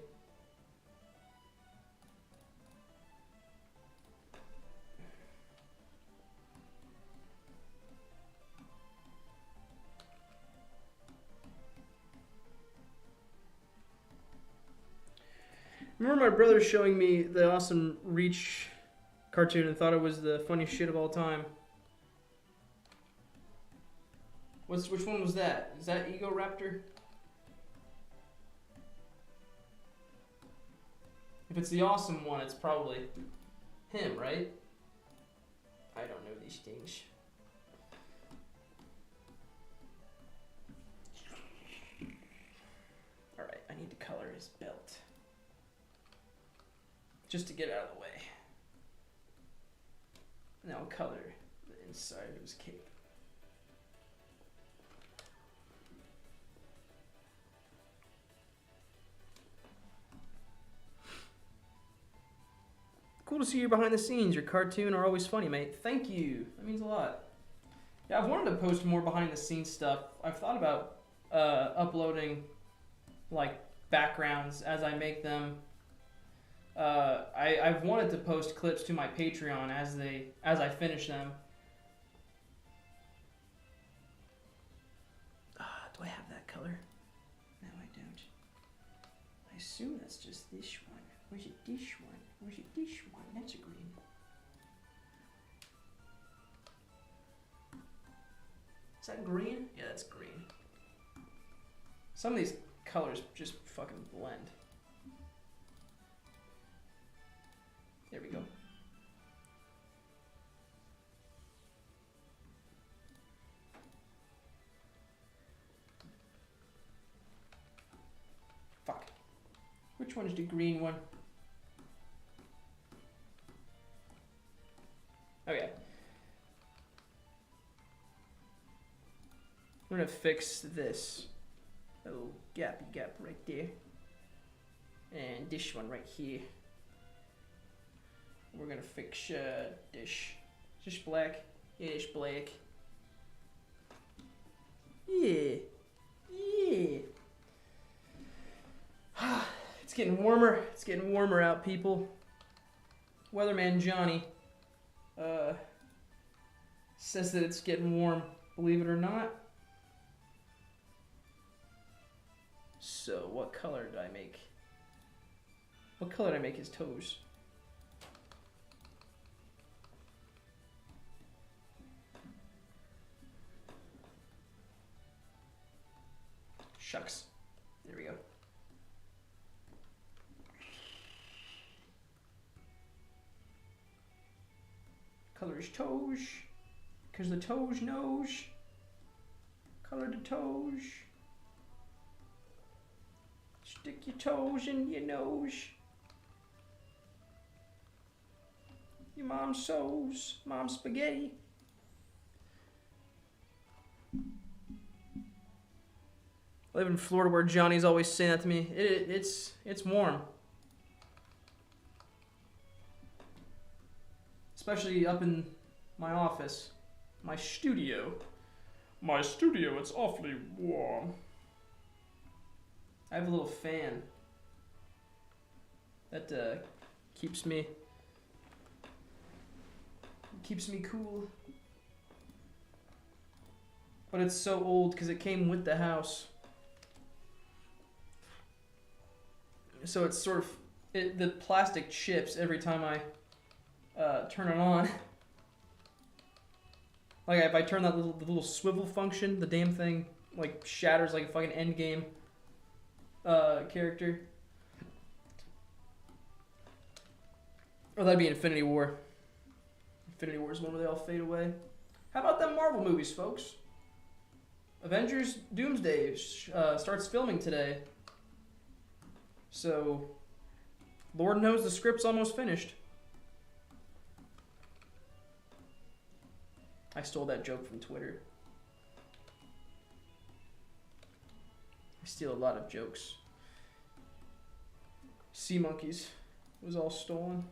Remember my brother showing me the awesome Reach cartoon and thought it was the funniest shit of all time. Which one was that? Is that Egoraptor? If it's the awesome one, it's probably him, right? I don't know these things. Alright, I need to color his belt. Just to get it out of the way. Now color the inside of his cape. Cool to see you behind the scenes. Your cartoon are always funny, mate. Thank you. That means a lot. Yeah, I've wanted to post more behind the scenes stuff. I've thought about uploading like backgrounds as I make them. I've wanted to post clips to my Patreon as I finish them. Do I have that color? No, I don't. I assume that's just this one. Where's it this one? Where's it this one? That's a green. Is that green? Yeah, that's green. Some of these colors just fucking blend. There we go. Fuck. Which one is the green one? Okay. I'm gonna fix this little gappy gap right there. And this one right here. We're gonna fix this. Is this black? Yeah, it's black. Yeah. Yeah. It's getting warmer. It's getting warmer out, people. Weatherman Johnny says that it's getting warm, believe it or not. So, what color did I make? What color did I make his toes? Shucks. There we go. Color his toes, because the toes knows. Color the toes. Stick your toes in your nose. Your mom sews, mom spaghetti. I live in Florida where Johnny's always saying that to me. It's warm. Especially up in my office. My studio. My studio, it's awfully warm. I have a little fan that keeps me cool. But it's so old because it came with the house. So it's sort of the plastic chips every time I turn it on. Like if I turn that the little swivel function, the damn thing like shatters like a fucking Endgame character. Or that'd be Infinity War. Infinity War is one where they all fade away. How about them Marvel movies, folks? Avengers Doomsday starts filming today. So, Lord knows the script's almost finished. I stole that joke from Twitter. I steal a lot of jokes. Sea Monkeys was all stolen.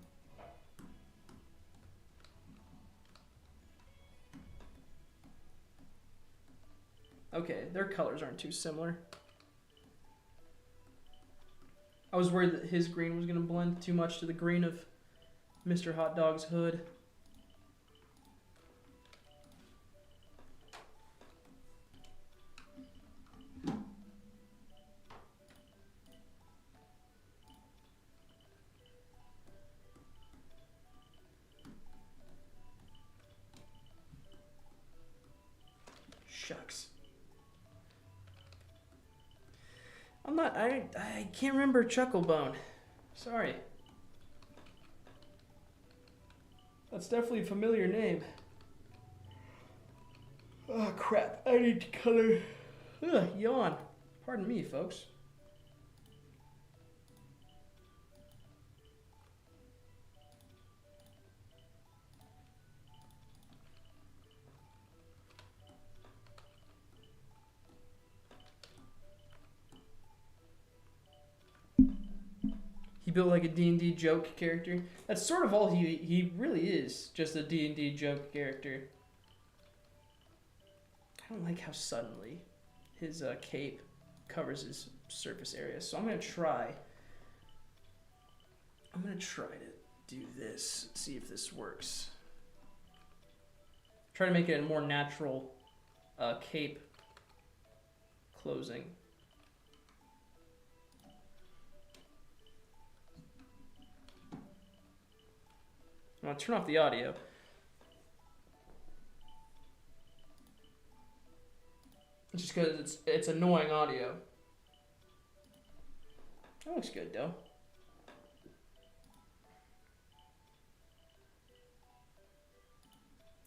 Okay, their colors aren't too similar. I was worried that his green was going to blend too much to the green of Mr. Hot Dog's hood. Shucks. I can't remember Chucklebone. Sorry. That's definitely a familiar name. Oh crap, I need to color. Ugh, yawn. Pardon me, folks. He built like a D&D joke character. That's sort of all he really is, just a D&D joke character. I don't like how suddenly his cape covers his surface area. So I'm gonna try to do this, see if this works. Try to make it a more natural cape closing. I'm gonna turn off the audio. Just because it's annoying audio. That looks good though.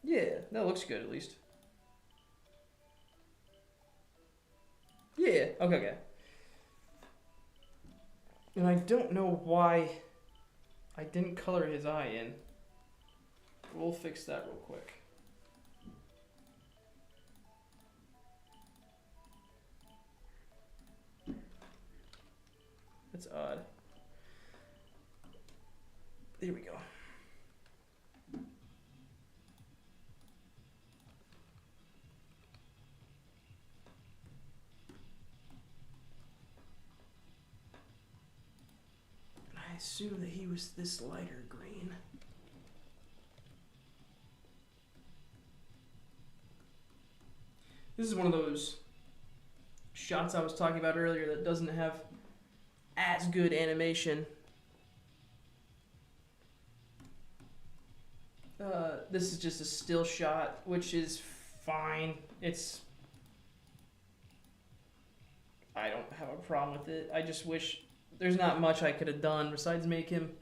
Yeah, that looks good at least. Yeah, okay. And I don't know why I didn't color his eye in. We'll fix that real quick. That's odd. There we go. I assume that he was this lighter green. This is one of those shots I was talking about earlier that doesn't have as good animation. This is just a still shot, which is fine. I don't have a problem with it. I just wish there's not much I could have done besides make him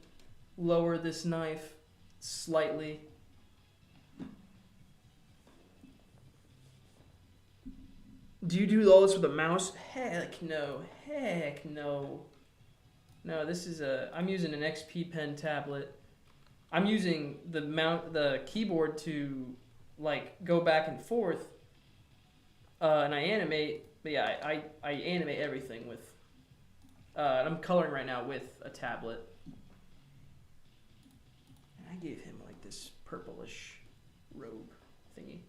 lower this knife slightly. Do you do all this with a mouse? Heck no. Heck no. No, I'm using an XP Pen tablet. I'm using the keyboard to like go back and forth, and I animate. But yeah, I animate everything with. And I'm coloring right now with a tablet. And I gave him like this purplish robe thingy.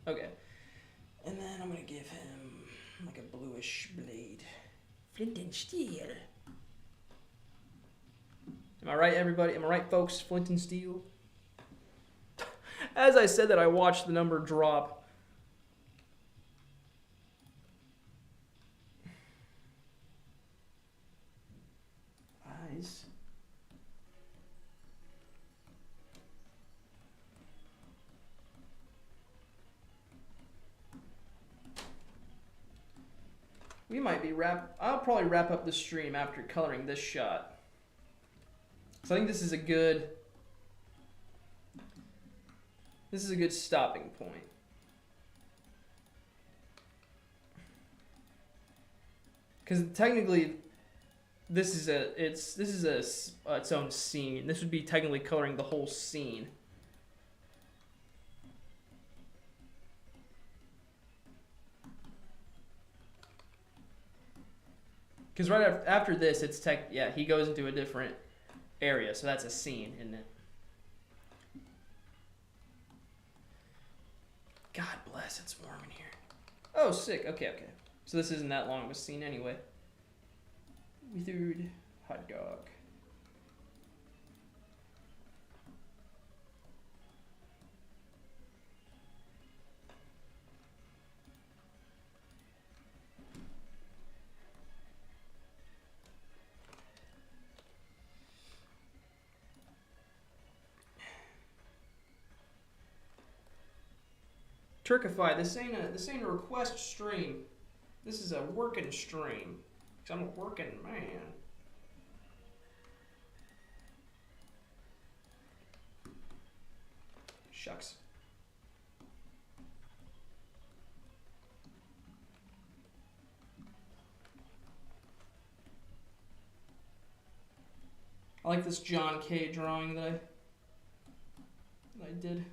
Okay. And then I'm going to give him like a bluish blade. Flint and steel. Am I right, everybody? Am I right, folks? Flint and steel? As I said that, I watched the number drop. Eyes. We might be I'll probably wrap up the stream after coloring this shot. So I think this is a good stopping point. Because technically, this is its own scene. This would be technically coloring the whole scene. Because right after this, he goes into a different area, so that's a scene, isn't it? God bless, it's warm in here. Oh, sick. Okay. So this isn't that long of a scene anyway. Withered hot dog. Turkify, this ain't a request stream. This is a working stream. 'Cause I'm a working man. Shucks. I like this John K. drawing that I did.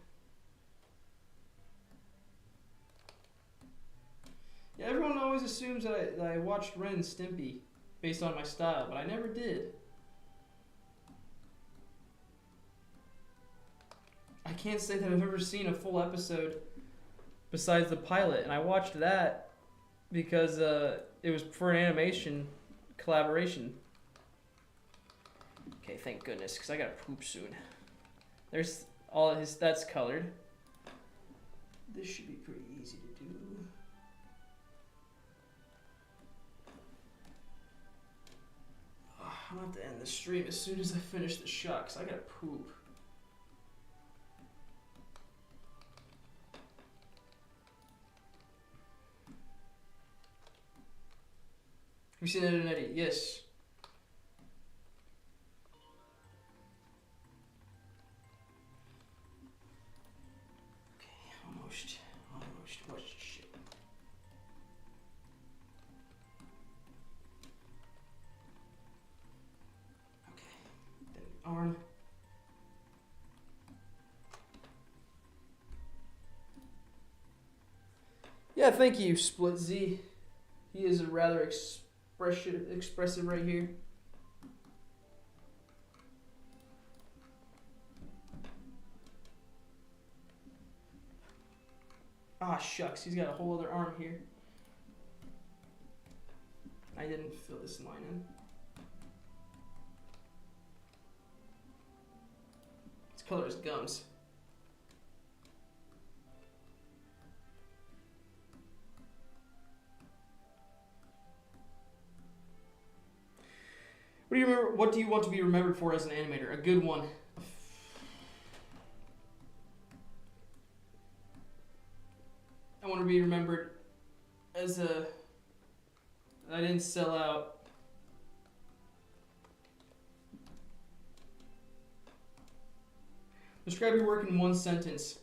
Yeah, everyone always assumes that I watched Ren and Stimpy based on my style, but I never did. I can't say that I've ever seen a full episode besides the pilot, and I watched that because it was for an animation collaboration. Okay, thank goodness, because I gotta poop soon. There's all his, that's colored. This should be pretty easy to do. I'm gonna have to end the stream as soon as I finish the shot, because I gotta poop. Have you seen Ed and Eddie? Yes. Okay, almost. What's the shit? Okay, then arm. Yeah, thank you, Split Z. He is a rather expressive right here. Ah, shucks, he's got a whole other arm here. I didn't fill this line in. His color is gums. What do you remember? What do you want to be remembered for as an animator? A good one. I want to be remembered as a. I didn't sell out. Describe your work in one sentence.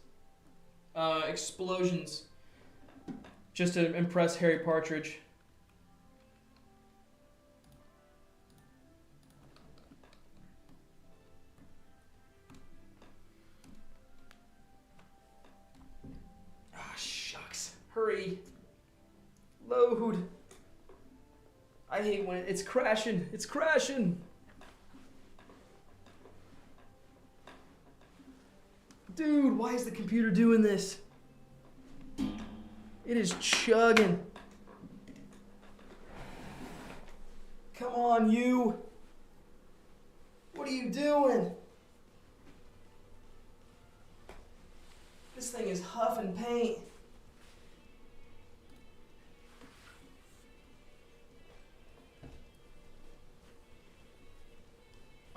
Explosions. Just to impress Harry Partridge. Hurry. Load. I hate when it's crashing. It's crashing. Dude, why is the computer doing this? It is chugging. Come on, you. What are you doing? This thing is huffing paint.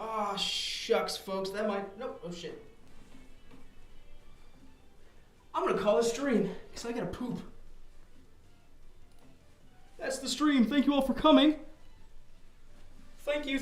Ah, shucks, folks. That might... Nope. Oh, shit. I'm going to call it a stream because I got to poop. That's the stream. Thank you all for coming. Thank you.